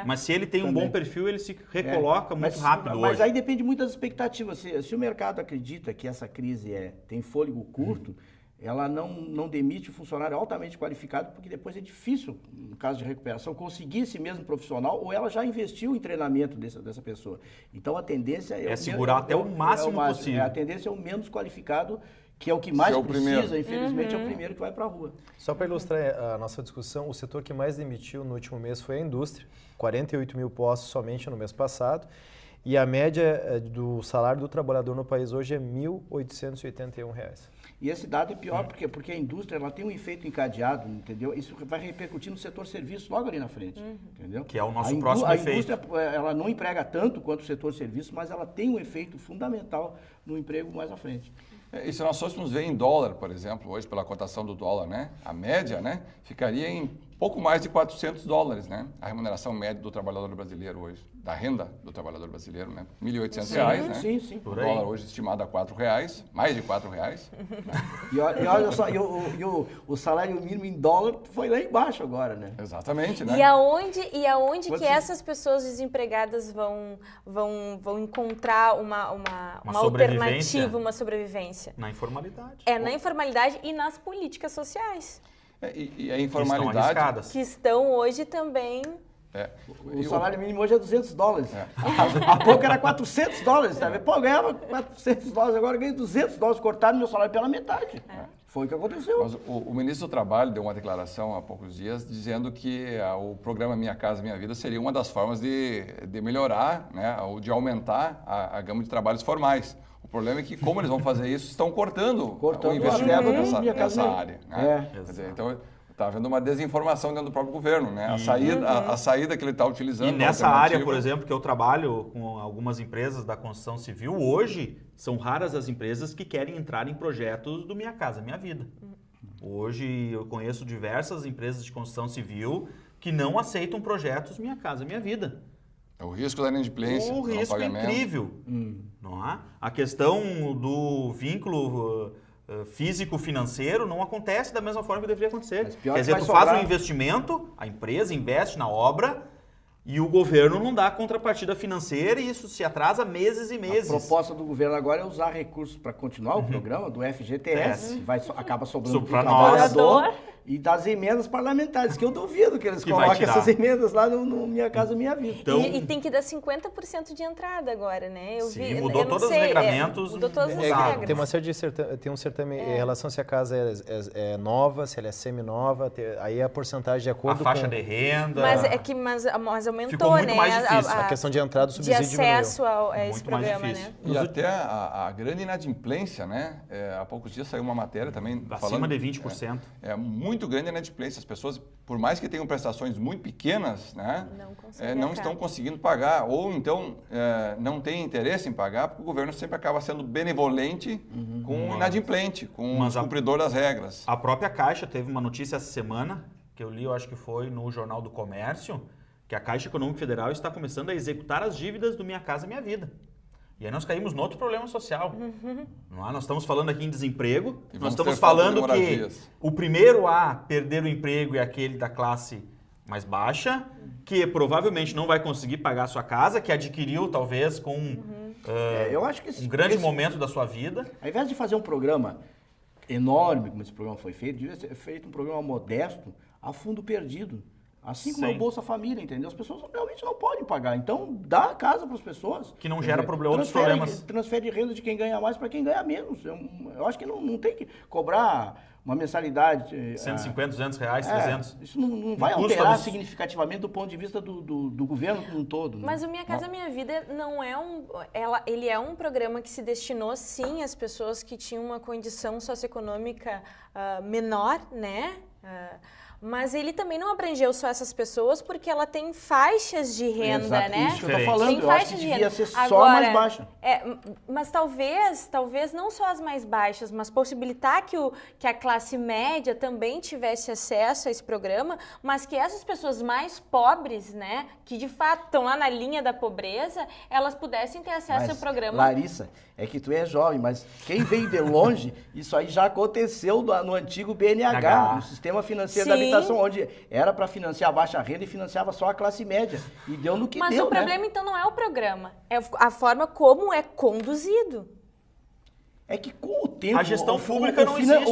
Mas se ele tem um bom perfil, ele se recoloca muito rápido mas hoje. Aí depende muito das expectativas. Se o mercado acredita que essa crise tem fôlego curto, ela não demite o funcionário altamente qualificado, porque depois é difícil, no caso de recuperação, conseguir esse mesmo profissional, ou ela já investiu em treinamento dessa pessoa. Então, a tendência é segurar até o máximo possível. A tendência é o menos qualificado, que é o que mais precisa, infelizmente, é o primeiro que vai para a rua. Só para ilustrar a nossa discussão, o setor que mais demitiu no último mês foi a indústria, 48 mil postos somente no mês passado, e a média do salário do trabalhador no país hoje é R$ 1.881. E esse dado é pior porque a indústria ela tem um efeito encadeado, entendeu? Isso vai repercutir no setor serviço logo ali na frente, entendeu? Que é o nosso próximo efeito. A indústria ela não emprega tanto quanto o setor serviço, mas ela tem um efeito fundamental no emprego mais à frente. E se nós fôssemos ver em dólar, por exemplo, hoje pela cotação do dólar, né? A média, né? Ficaria em pouco mais de $400, né? A remuneração média do trabalhador brasileiro hoje, da renda do trabalhador brasileiro, né? R$1.800, né? Sim. O dólar hoje estimado a R$4, mais de R$4. E olha só, o salário mínimo em dólar foi lá embaixo agora, né? Exatamente, né? E aonde que essas pessoas desempregadas vão encontrar uma alternativa, uma sobrevivência? Na informalidade. Na informalidade e nas políticas sociais. E a informalidade... Que estão hoje também... O salário mínimo hoje é $200. Há pouco era $400, sabe? Pô, eu ganhava $400, agora eu ganho $200, cortaram meu salário pela metade. Foi o que aconteceu. Mas o ministro do Trabalho deu uma declaração há poucos dias dizendo que o programa Minha Casa Minha Vida seria uma das formas de melhorar, né, ou de aumentar a gama de trabalhos formais. O problema é que, como eles vão fazer isso, estão cortando o investimento nessa área. Né? Quer dizer, então, está havendo uma desinformação dentro do próprio governo. Né? A saída que ele está utilizando... E nessa área, por exemplo, que eu trabalho com algumas empresas da construção civil, hoje são raras as empresas que querem entrar em projetos do Minha Casa Minha Vida. Hoje eu conheço diversas empresas de construção civil que não aceitam projetos Minha Casa Minha Vida. O risco da inadimplência, o risco é incrível. Não é? A questão do vínculo físico-financeiro não acontece da mesma forma que deveria acontecer. Quer dizer, tu faz um investimento, a empresa investe na obra e o governo não dá contrapartida financeira e isso se atrasa meses e meses. A proposta do governo agora é usar recursos para continuar o programa do FGTS, que acaba sobrando para o trabalhador. E das emendas parlamentares, que eu duvido que eles coloquem essas emendas lá no Minha Casa Minha Vida. Então, e tem que dar 50% de entrada agora, né? Mudou todos os regramentos. Mudou todas as regras. Tem uma série de tem um certame em relação se a casa é nova, se ela é semi-nova, aí a porcentagem de acordo com... A faixa de renda... Mas aumentou, ficou muito mais difícil. A questão de entrada do subsídio de acesso a esse programa, né? E até a grande inadimplência, né? Há poucos dias saiu uma matéria também acima de 20%. Muito grande a inadimplência. As pessoas, por mais que tenham prestações muito pequenas, né, não estão conseguindo pagar, ou então não têm interesse em pagar, porque o governo sempre acaba sendo benevolente com o inadimplente, com o cumpridor das regras. A própria Caixa teve uma notícia essa semana, que eu li, eu acho que foi no Jornal do Comércio, que a Caixa Econômica Federal está começando a executar as dívidas do Minha Casa Minha Vida. E aí nós caímos no outro problema social. Não é? Nós estamos falando aqui em desemprego, nós estamos falando que o primeiro a perder o emprego é aquele da classe mais baixa, que provavelmente não vai conseguir pagar a sua casa, que adquiriu talvez com eu acho que um grande momento da sua vida. Ao invés de fazer um programa enorme, como esse programa foi feito, devia ser feito um programa modesto, a fundo perdido. Assim como a Bolsa Família, entendeu? As pessoas realmente não podem pagar. Então, dá a casa para as pessoas. Que não gera outros problemas. Transfere renda de quem ganha mais para quem ganha menos. Eu acho que não tem que cobrar uma mensalidade... 150, 200 reais, 300. Isso não vai alterar significativamente do ponto de vista do governo como um todo. Né? Mas o Minha Casa Minha Vida não é ele é um programa que se destinou, sim, às pessoas que tinham uma condição socioeconômica menor, né? Mas ele também não abrangeu só essas pessoas, porque ela tem faixas de renda, né? Isso que eu tô falando, tem faixas de devia ser só a mais baixa. Mas talvez não só as mais baixas, mas possibilitar que a classe média também tivesse acesso a esse programa, mas que essas pessoas mais pobres, né, que de fato estão lá na linha da pobreza, elas pudessem ter acesso ao programa. Larissa, é que tu é jovem, mas quem veio de longe, isso aí já aconteceu no antigo BNH, no Sistema Financeiro da Habitação, onde era para financiar a baixa renda e financiava só a classe média. E deu no que deu, Mas o problema, então, não é o programa, é a forma como é conduzido. É que com o tempo... A gestão pública não existe.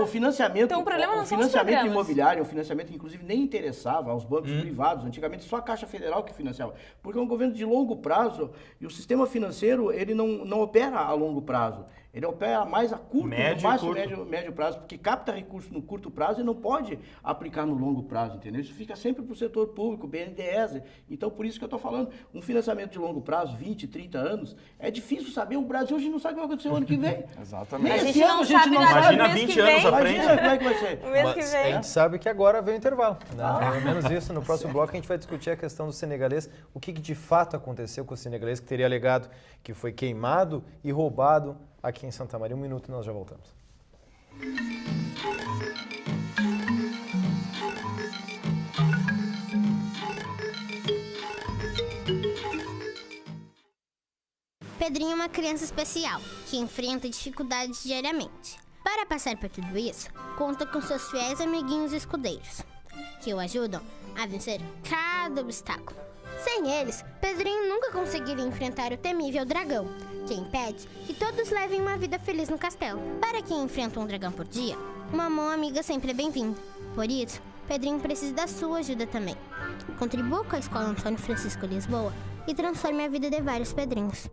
O financiamento, então, o problema não financiamento imobiliário, o financiamento que inclusive nem interessava aos bancos privados. Antigamente só a Caixa Federal que financiava. Porque é um governo de longo prazo e o sistema financeiro ele não opera a longo prazo. Ele opera mais a curto, médio prazo, porque capta recursos no curto prazo e não pode aplicar no longo prazo, entendeu? Isso fica sempre para o setor público, BNDES. Então, por isso que eu estou falando, um financiamento de longo prazo, 20, 30 anos, é difícil saber. O Brasil hoje não sabe o que vai acontecer o ano que vem. Exatamente. A gente não sabe nada. Imagina 20 anos à frente. Imagina como é que vai ser. O mês que vem. A gente sabe que agora vem o intervalo. Né? Pelo menos isso. No próximo bloco a gente vai discutir a questão do senegalês, o que de fato aconteceu com o senegalês, que teria alegado que foi queimado e roubado aqui em Santa Maria. 1 minuto e nós já voltamos. Pedrinho é uma criança especial, que enfrenta dificuldades diariamente. Para passar por tudo isso, conta com seus fiéis amiguinhos escudeiros, que o ajudam a vencer cada obstáculo. Sem eles, Pedrinho nunca conseguiria enfrentar o temível dragão, que impede que todos levem uma vida feliz no castelo. Para quem enfrenta um dragão por dia, uma mão amiga sempre é bem-vinda. Por isso, Pedrinho precisa da sua ajuda também. Contribua com a Escola Antônio Francisco Lisboa e transforme a vida de vários Pedrinhos.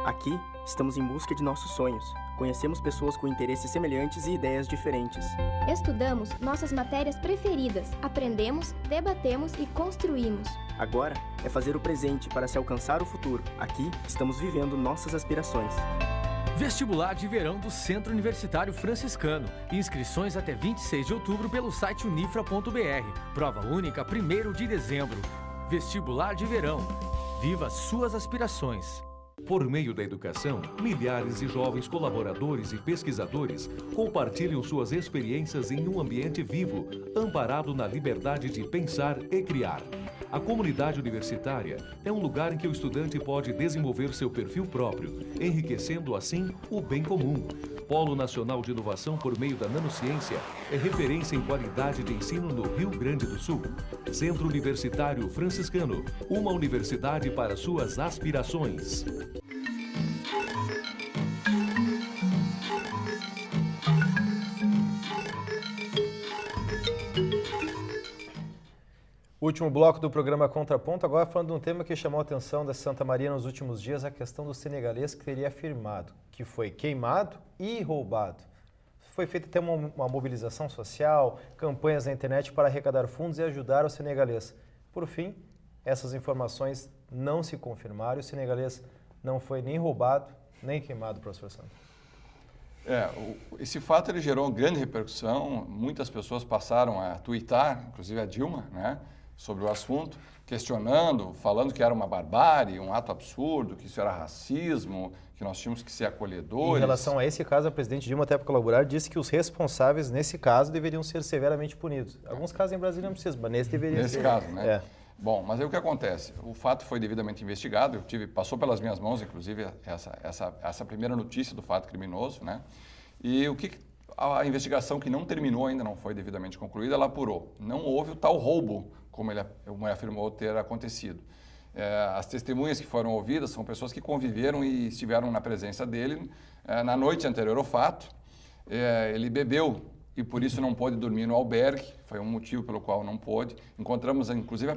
Aqui, estamos em busca de nossos sonhos. Conhecemos pessoas com interesses semelhantes e ideias diferentes. Estudamos nossas matérias preferidas, aprendemos, debatemos e construímos. Agora é fazer o presente para se alcançar o futuro. Aqui, estamos vivendo nossas aspirações. Vestibular de verão do Centro Universitário Franciscano. Inscrições até 26 de outubro pelo site unifra.br. Prova única 1º de dezembro. Vestibular de verão. Viva suas aspirações. Por meio da educação, milhares de jovens colaboradores e pesquisadores compartilham suas experiências em um ambiente vivo, amparado na liberdade de pensar e criar. A comunidade universitária é um lugar em que o estudante pode desenvolver seu perfil próprio, enriquecendo assim o bem comum. Polo Nacional de Inovação por meio da Nanociência é referência em qualidade de ensino no Rio Grande do Sul. Centro Universitário Franciscano, uma universidade para suas aspirações. Último bloco do programa Contraponto, agora falando de um tema que chamou a atenção da Santa Maria nos últimos dias, a questão do senegalês que teria afirmado que foi queimado e roubado. Foi feita até uma mobilização social, campanhas na internet para arrecadar fundos e ajudar o senegalês. Por fim, essas informações não se confirmaram e o senegalês não foi nem roubado, nem queimado, professor Sandro. Esse fato ele gerou grande repercussão, muitas pessoas passaram a tuitar, inclusive a Dilma, né, sobre o assunto, questionando, falando que era uma barbárie, um ato absurdo, que isso era racismo, que nós tínhamos que ser acolhedores. Em relação a esse caso, a presidente Dilma, até para colaborar, disse que os responsáveis nesse caso deveriam ser severamente punidos. Alguns casos em Brasília não precisam, mas nesse deveria ser. Nesse caso, né? Bom, mas aí o que acontece? O fato foi devidamente investigado, passou pelas minhas mãos, inclusive, essa primeira notícia do fato criminoso, né? E a investigação que não terminou, ainda não foi devidamente concluída, ela apurou. Não houve o tal roubo, como ele afirmou ter acontecido. As testemunhas que foram ouvidas são pessoas que conviveram e estiveram na presença dele na noite anterior ao fato. Ele bebeu e por isso não pôde dormir no albergue, foi um motivo pelo qual não pôde. Encontramos, inclusive,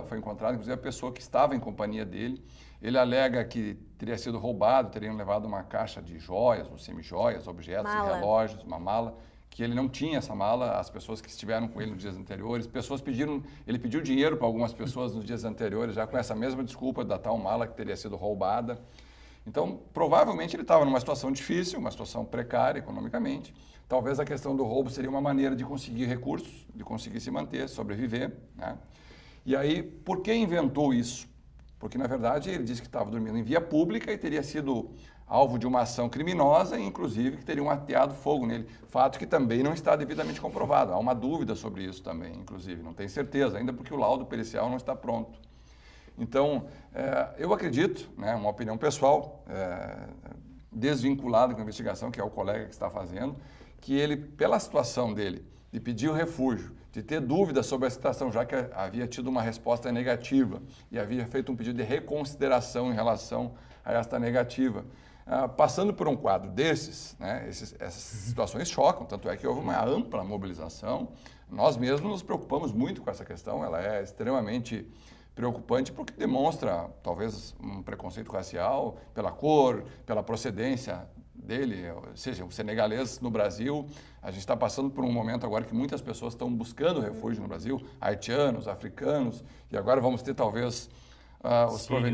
foi encontrada a pessoa que estava em companhia dele. Ele alega que teria sido roubado, teriam levado uma caixa de joias, ou semi-joias, objetos, relógios, uma mala, que ele não tinha essa mala, as pessoas que estiveram com ele nos dias anteriores, ele pediu dinheiro para algumas pessoas nos dias anteriores, já com essa mesma desculpa da tal mala que teria sido roubada. Então, provavelmente ele estava numa situação difícil, uma situação precária economicamente. Talvez a questão do roubo seria uma maneira de conseguir recursos, de conseguir se manter, sobreviver, né? E aí, por que inventou isso? Porque, na verdade, ele disse que estava dormindo em via pública e teria sido alvo de uma ação criminosa e, inclusive, que teriam ateado fogo nele. Fato que também não está devidamente comprovado. Há uma dúvida sobre isso também, inclusive. Não tem certeza, ainda porque o laudo pericial não está pronto. Então, eu acredito, né, uma opinião pessoal, desvinculada com a investigação, que é o colega que está fazendo, que ele, pela situação dele, de pedir o refúgio, de ter dúvidas sobre a situação, já que havia tido uma resposta negativa e havia feito um pedido de reconsideração em relação a esta negativa. Passando por um quadro desses, né, essas situações chocam, tanto é que houve uma ampla mobilização. Nós mesmos nos preocupamos muito com essa questão, ela é extremamente preocupante porque demonstra, talvez, um preconceito racial pela cor, pela procedência dele, ou seja, o senegalês no Brasil. A gente está passando por um momento agora que muitas pessoas estão buscando refúgio no Brasil, haitianos, africanos, e agora vamos ter talvez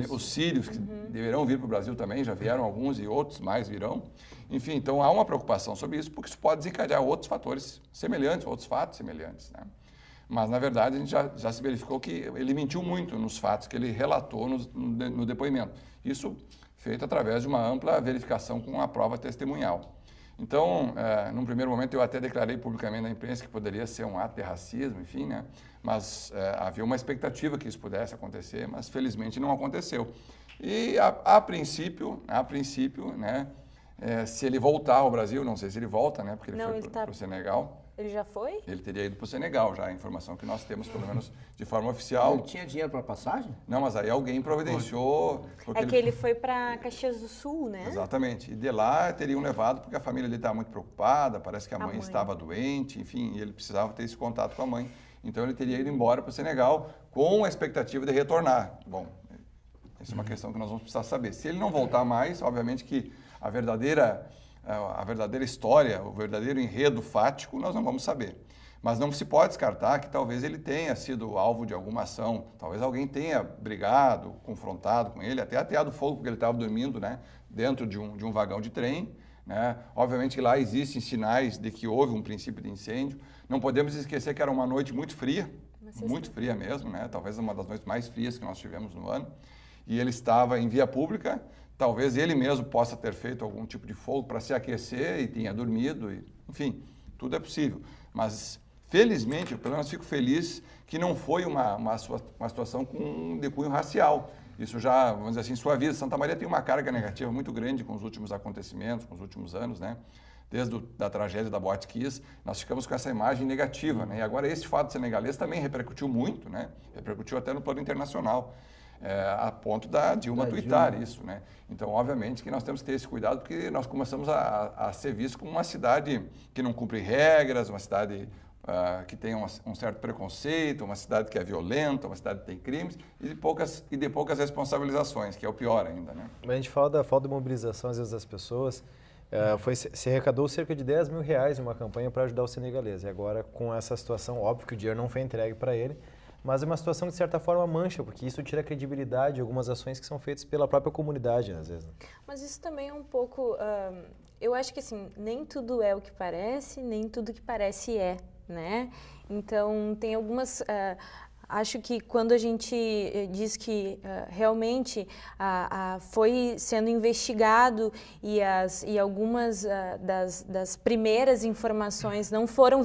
os sírios que deverão vir para o Brasil também, já vieram alguns e outros mais virão. Enfim, então há uma preocupação sobre isso, porque isso pode desencadear outros fatores semelhantes, outros fatos semelhantes, né? Mas, na verdade, a gente já se verificou que ele mentiu muito nos fatos que ele relatou no depoimento. Isso feito através de uma ampla verificação com a prova testemunhal. Então, num primeiro momento, eu até declarei publicamente na imprensa que poderia ser um ato de racismo, enfim, né? Mas havia uma expectativa que isso pudesse acontecer, mas felizmente não aconteceu. E a princípio, né? Se ele voltar ao Brasil, não sei se ele volta, né? Porque ele foi para o Senegal. Ele já foi? Ele teria ido para o Senegal, já a informação que nós temos, pelo menos de forma oficial. Ele tinha dinheiro para passagem? Não, mas aí alguém providenciou. Que ele foi para Caxias do Sul, né? Exatamente. E de lá teriam levado porque a família dele estava muito preocupada, parece que a mãe estava doente, enfim, e ele precisava ter esse contato com a mãe. Então ele teria ido embora para o Senegal com a expectativa de retornar. Bom, essa é uma questão que nós vamos precisar saber. Se ele não voltar mais, obviamente que a verdadeira história, o verdadeiro enredo fático, nós não vamos saber. Mas não se pode descartar que talvez ele tenha sido alvo de alguma ação, talvez alguém tenha brigado, confrontado com ele, até ateado fogo porque ele estava dormindo, né, dentro de um vagão de trem. Né? Obviamente que lá existem sinais de que houve um princípio de incêndio. Não podemos esquecer que era uma noite muito fria mesmo, né? Talvez uma das noites mais frias que nós tivemos no ano. E ele estava em via pública. Talvez ele mesmo possa ter feito algum tipo de fogo para se aquecer e tinha dormido, enfim, tudo é possível. Mas, felizmente, eu pelo menos fico feliz que não foi uma situação de cunho racial. Isso já, vamos dizer assim, suaviza. Santa Maria tem uma carga negativa muito grande com os últimos acontecimentos, com os últimos anos, né? Desde a tragédia da Boate Kiss, nós ficamos com essa imagem negativa, né? E agora esse fato senegalês também repercutiu muito, né? Repercutiu até no plano internacional. A ponto da Dilma tuitar isso, né? Então, obviamente que nós temos que ter esse cuidado porque nós começamos a ser vistos como uma cidade que não cumpre regras, uma cidade que tem um certo preconceito, uma cidade que é violenta, uma cidade que tem crimes e de poucas responsabilizações, que é o pior ainda, né? A gente fala da falta de mobilização, às vezes, das pessoas. Se arrecadou cerca de 10 mil reais em uma campanha para ajudar o senegalês. E agora, com essa situação, óbvio que o dinheiro não foi entregue para ele, mas é uma situação que, de certa forma, mancha, porque isso tira a credibilidade de algumas ações que são feitas pela própria comunidade, às vezes. Mas isso também é um pouco... eu acho que, assim, nem tudo é o que parece, nem tudo que parece é, né? Então, tem algumas... acho que quando a gente diz que realmente foi sendo investigado e algumas das primeiras informações não foram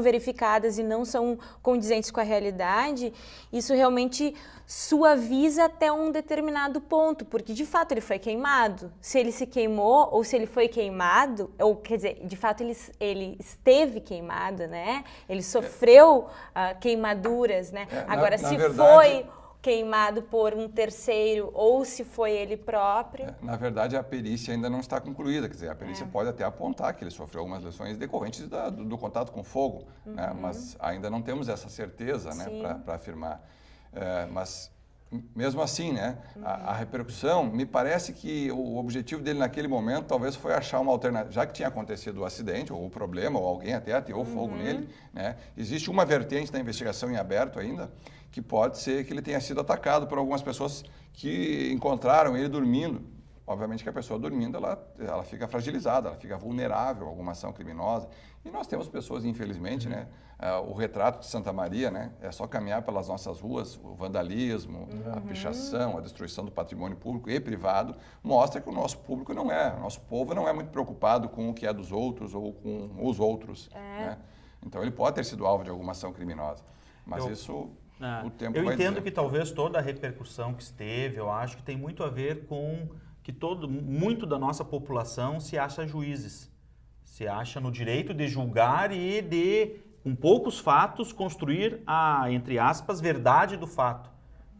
verificadas e não são condizentes com a realidade, isso realmente suaviza até um determinado ponto, porque de fato ele foi queimado. Se ele se queimou ou se ele foi queimado, ou quer dizer, de fato ele esteve queimado, né? Ele sofreu queimaduras, né? Agora, se verdade, foi queimado por um terceiro ou se foi ele próprio... Na verdade, a perícia ainda não está concluída, quer dizer, a perícia pode até apontar que ele sofreu algumas lesões decorrentes do contato com fogo, né? Mas ainda não temos essa certeza, né, para afirmar. Mas, mesmo assim, né, a repercussão, me parece que o objetivo dele naquele momento talvez foi achar uma alternativa, já que tinha acontecido o acidente, ou o problema, ou alguém até ateou fogo nele, né, existe uma vertente da investigação em aberto ainda, que pode ser que ele tenha sido atacado por algumas pessoas que encontraram ele dormindo. Obviamente que a pessoa dormindo, ela fica fragilizada, ela fica vulnerável a alguma ação criminosa. E nós temos pessoas, infelizmente, né? O retrato de Santa Maria, né? É só caminhar pelas nossas ruas, o vandalismo, a pichação, a destruição do patrimônio público e privado, mostra que o nosso público o nosso povo não é muito preocupado com o que é dos outros ou com os outros. Né? Então ele pode ter sido alvo de alguma ação criminosa, mas isso... o tempo vai entendo dizer. Que talvez toda a repercussão que esteve, eu acho que tem muito a ver com que muito da nossa população se acha juízes, se acha no direito de julgar e de, com poucos fatos, construir a, entre aspas, verdade do fato.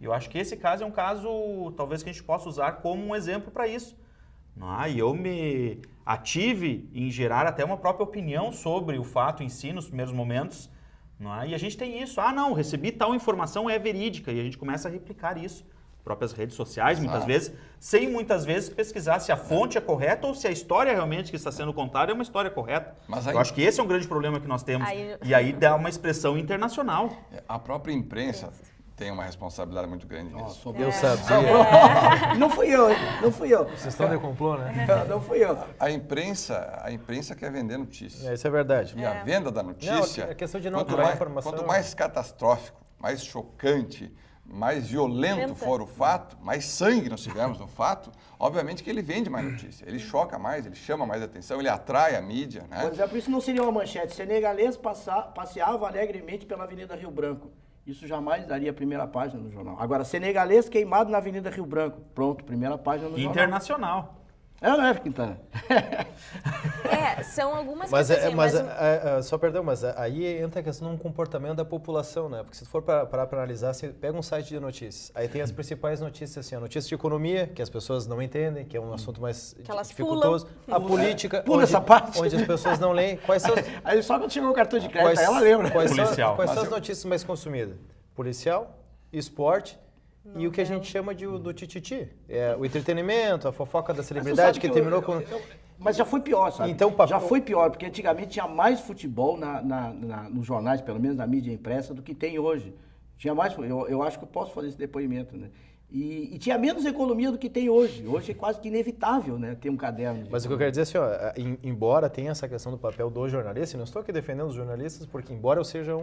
E eu acho que esse caso é um caso, talvez, que a gente possa usar como um exemplo para isso. E eu me ative em gerar até uma própria opinião sobre o fato em si, nos primeiros momentos. E a gente tem isso. Não, recebi tal informação, é verídica. E a gente começa a replicar isso. Próprias redes sociais, muitas vezes, sem muitas vezes pesquisar se a fonte é correta ou se a história realmente que está sendo contada é uma história correta. Mas eu acho que esse é um grande problema que nós temos. E aí dá uma expressão internacional. A própria imprensa tem uma responsabilidade muito grande nisso. Eu sabia. Não fui eu. Vocês estão de complô, né? Não fui eu. A imprensa quer vender notícia. Isso é verdade. E a venda da notícia, a questão de não aturar a informação. Quanto mais catastrófico, mais chocante, mais violento for o fato, mais sangue nós tivemos no fato, obviamente que ele vende mais notícia, ele choca mais, ele chama mais atenção, ele atrai a mídia, né? Por exemplo, isso não seria uma manchete. Senegalês passeava alegremente pela Avenida Rio Branco. Isso jamais daria a primeira página no jornal. Agora, senegalês queimado na Avenida Rio Branco. Pronto, primeira página no jornal. Internacional. Não é, Quintana? São algumas mas coisas. Só perdão, mas aí entra a questão do comportamento da população, né? Porque se for para analisar, você pega um site de notícias, aí tem as principais notícias, assim, a notícia de economia, que as pessoas não entendem, que é um assunto mais dificultoso. A política, essa parte. Onde as pessoas não leem. Quais são aí só quando chegou o cartão de crédito, aí ela lembra. Quais são as notícias mais consumidas? Policial, esporte, e o que a gente chama do tititi, o entretenimento, a fofoca da celebridade que terminou com... Mas já foi pior, sabe? Então, já foi pior, porque antigamente tinha mais futebol nos jornais, pelo menos na mídia impressa, do que tem hoje. Tinha mais, eu acho que eu posso fazer esse depoimento, né? E tinha menos economia do que tem hoje. Hoje é quase que inevitável, né, ter um caderno. Mas o que eu quero dizer é assim, embora tenha essa questão do papel do jornalista, não estou aqui defendendo os jornalistas, porque embora eu seja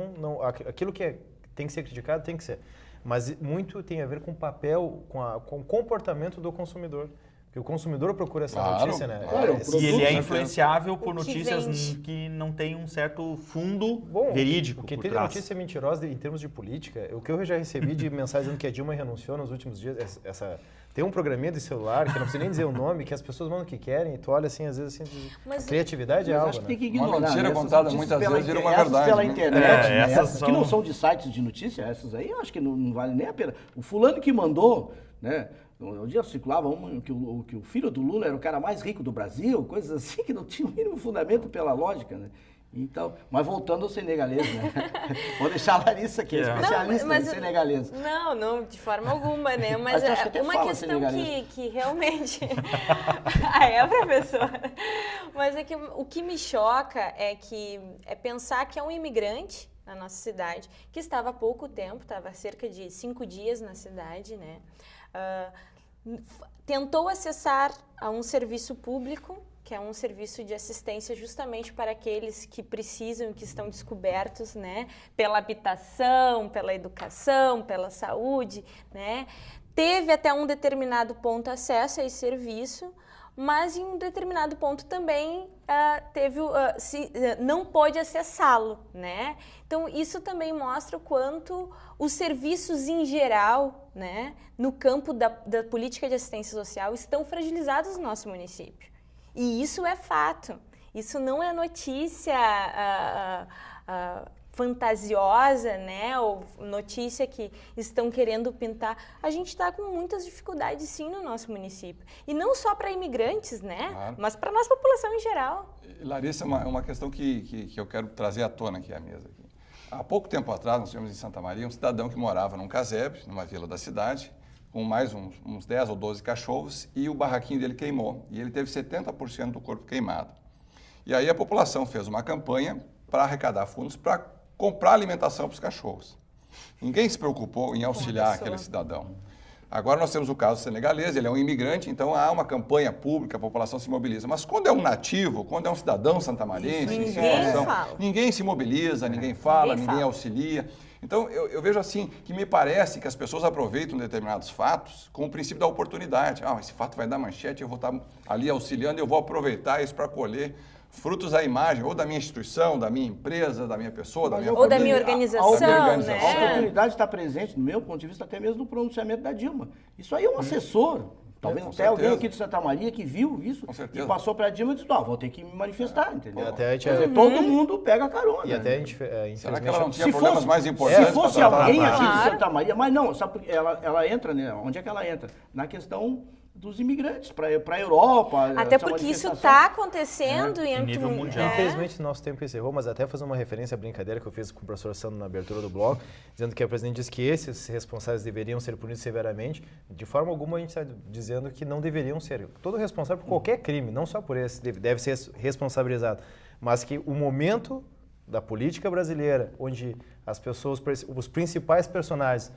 aquilo que tem que ser criticado, tem que ser. Mas muito tem a ver com o papel, com o comportamento do consumidor. Porque o consumidor procura essa notícia, né? Claro, e ele é influenciável por notícias que não têm um certo fundo verídico. Porque tem notícia mentirosa em termos de política. O que eu já recebi de mensagem dizendo que a Dilma renunciou nos últimos dias, tem um programinha de celular, que não precisa nem dizer o nome, que as pessoas mandam o que querem, e tu olha assim, às vezes, assim, a criatividade é algo, acho que tem que ignorar. Uma mentira contada muitas vezes vira uma verdade. Pela internet, essas que não são de sites de notícia, essas aí eu acho que não vale nem a pena. O fulano que mandou, né? Um dia circulava que o filho do Lula era o cara mais rico do Brasil, coisas assim que não tinham o mínimo fundamento pela lógica, né? Então, mas voltando ao senegalês, né? Vou deixar a Larissa aqui, especialista em senegalês. Não, de forma alguma, né? Mas uma questão que realmente... professora. Mas é que o que me choca é pensar que é um imigrante na nossa cidade, que estava há pouco tempo, estava há cerca de 5 dias na cidade, né? Tentou acessar a um serviço público, que é um serviço de assistência justamente para aqueles que precisam, que estão descobertos, né? Pela habitação, pela educação, pela saúde, né? Teve até um determinado ponto acesso a esse serviço, mas em um determinado ponto também não pôde acessá-lo, né? Então, isso também mostra o quanto os serviços em geral, né, no campo da política de assistência social, estão fragilizados no nosso município. E isso é fato. Isso não é notícia fantasiosa, né, ou notícia que estão querendo pintar. A gente está com muitas dificuldades, sim, no nosso município. E não só para imigrantes, né, mas para a nossa população em geral. Larissa, é uma questão que eu quero trazer à tona aqui à mesa. Há pouco tempo atrás, nós tivemos em Santa Maria um cidadão que morava num casebre, numa vila da cidade, com mais uns 10 ou 12 cachorros, e o barraquinho dele queimou. E ele teve 70% do corpo queimado. E aí a população fez uma campanha para arrecadar fundos para comprar alimentação para os cachorros. Ninguém se preocupou em auxiliar aquele cidadão. Agora nós temos o caso senegalês, ele é um imigrante, então há uma campanha pública, a população se mobiliza. Mas quando é um nativo, quando é um cidadão santamarense, ninguém se mobiliza, ninguém fala, ninguém auxilia. Então, eu vejo assim, que me parece que as pessoas aproveitam determinados fatos com o princípio da oportunidade. Esse fato vai dar manchete, eu vou estar ali auxiliando, eu vou aproveitar isso para colher frutos da imagem, ou da minha instituição, da minha empresa, da minha pessoa, da minha família. Ou da minha organização, né? A oportunidade está presente, no meu ponto de vista, até mesmo no pronunciamento da Dilma. Isso aí é um assessor. Talvez até alguém aqui de Santa Maria que viu isso e passou para a Dilma e disse, vou ter que me manifestar, entendeu? Todo mundo pega carona. E até a gente, será que ela não tinha problemas mais importantes? Se fosse alguém aqui de Santa Maria, mas não, sabe porque ela entra, né? Onde é que ela entra? Na questão dos imigrantes para a Europa. Até porque isso está acontecendo em nível mundial. Infelizmente, nosso tempo encerrou, mas até fazer uma referência à brincadeira que eu fiz com o professor Sandro na abertura do bloco, dizendo que a presidente disse que esses responsáveis deveriam ser punidos severamente. De forma alguma, a gente está dizendo que não deveriam ser. Todo responsável por qualquer crime, não só por esse, deve ser responsabilizado. Mas que o momento da política brasileira, onde as pessoas, os principais personagens,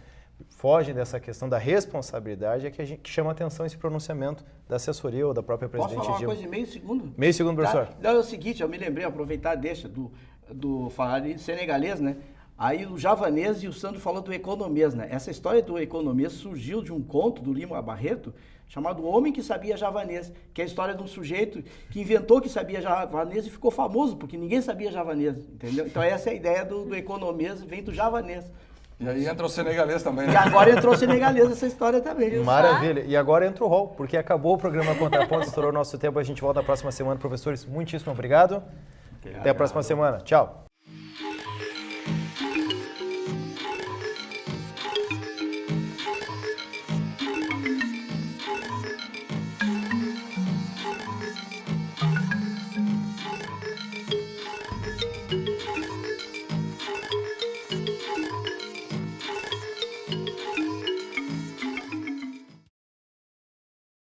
fogem dessa questão da responsabilidade, é que chama a atenção esse pronunciamento da assessoria ou da própria presidente Dilma. Posso falar uma coisa em meio segundo? Meio segundo, professor. Não, é o seguinte, eu me lembrei, aproveitar deixa do falar de senegalês, né? Aí o javanês e o Sandro falou do economês, né? Essa história do economês surgiu de um conto do Lima Barreto, chamado O Homem que Sabia Javanês, que é a história de um sujeito que inventou que sabia javanês e ficou famoso, porque ninguém sabia javanês, entendeu? Então essa é a ideia do economês, vem do javanês. E aí entra o senegalês também, né? E agora entrou o senegalês nessa história também. Maravilha. E agora entra o rol, porque acabou o programa Contrapontos, estourou nosso tempo, a gente volta na próxima semana. Professores, muitíssimo obrigado. Até a próxima semana. Tchau.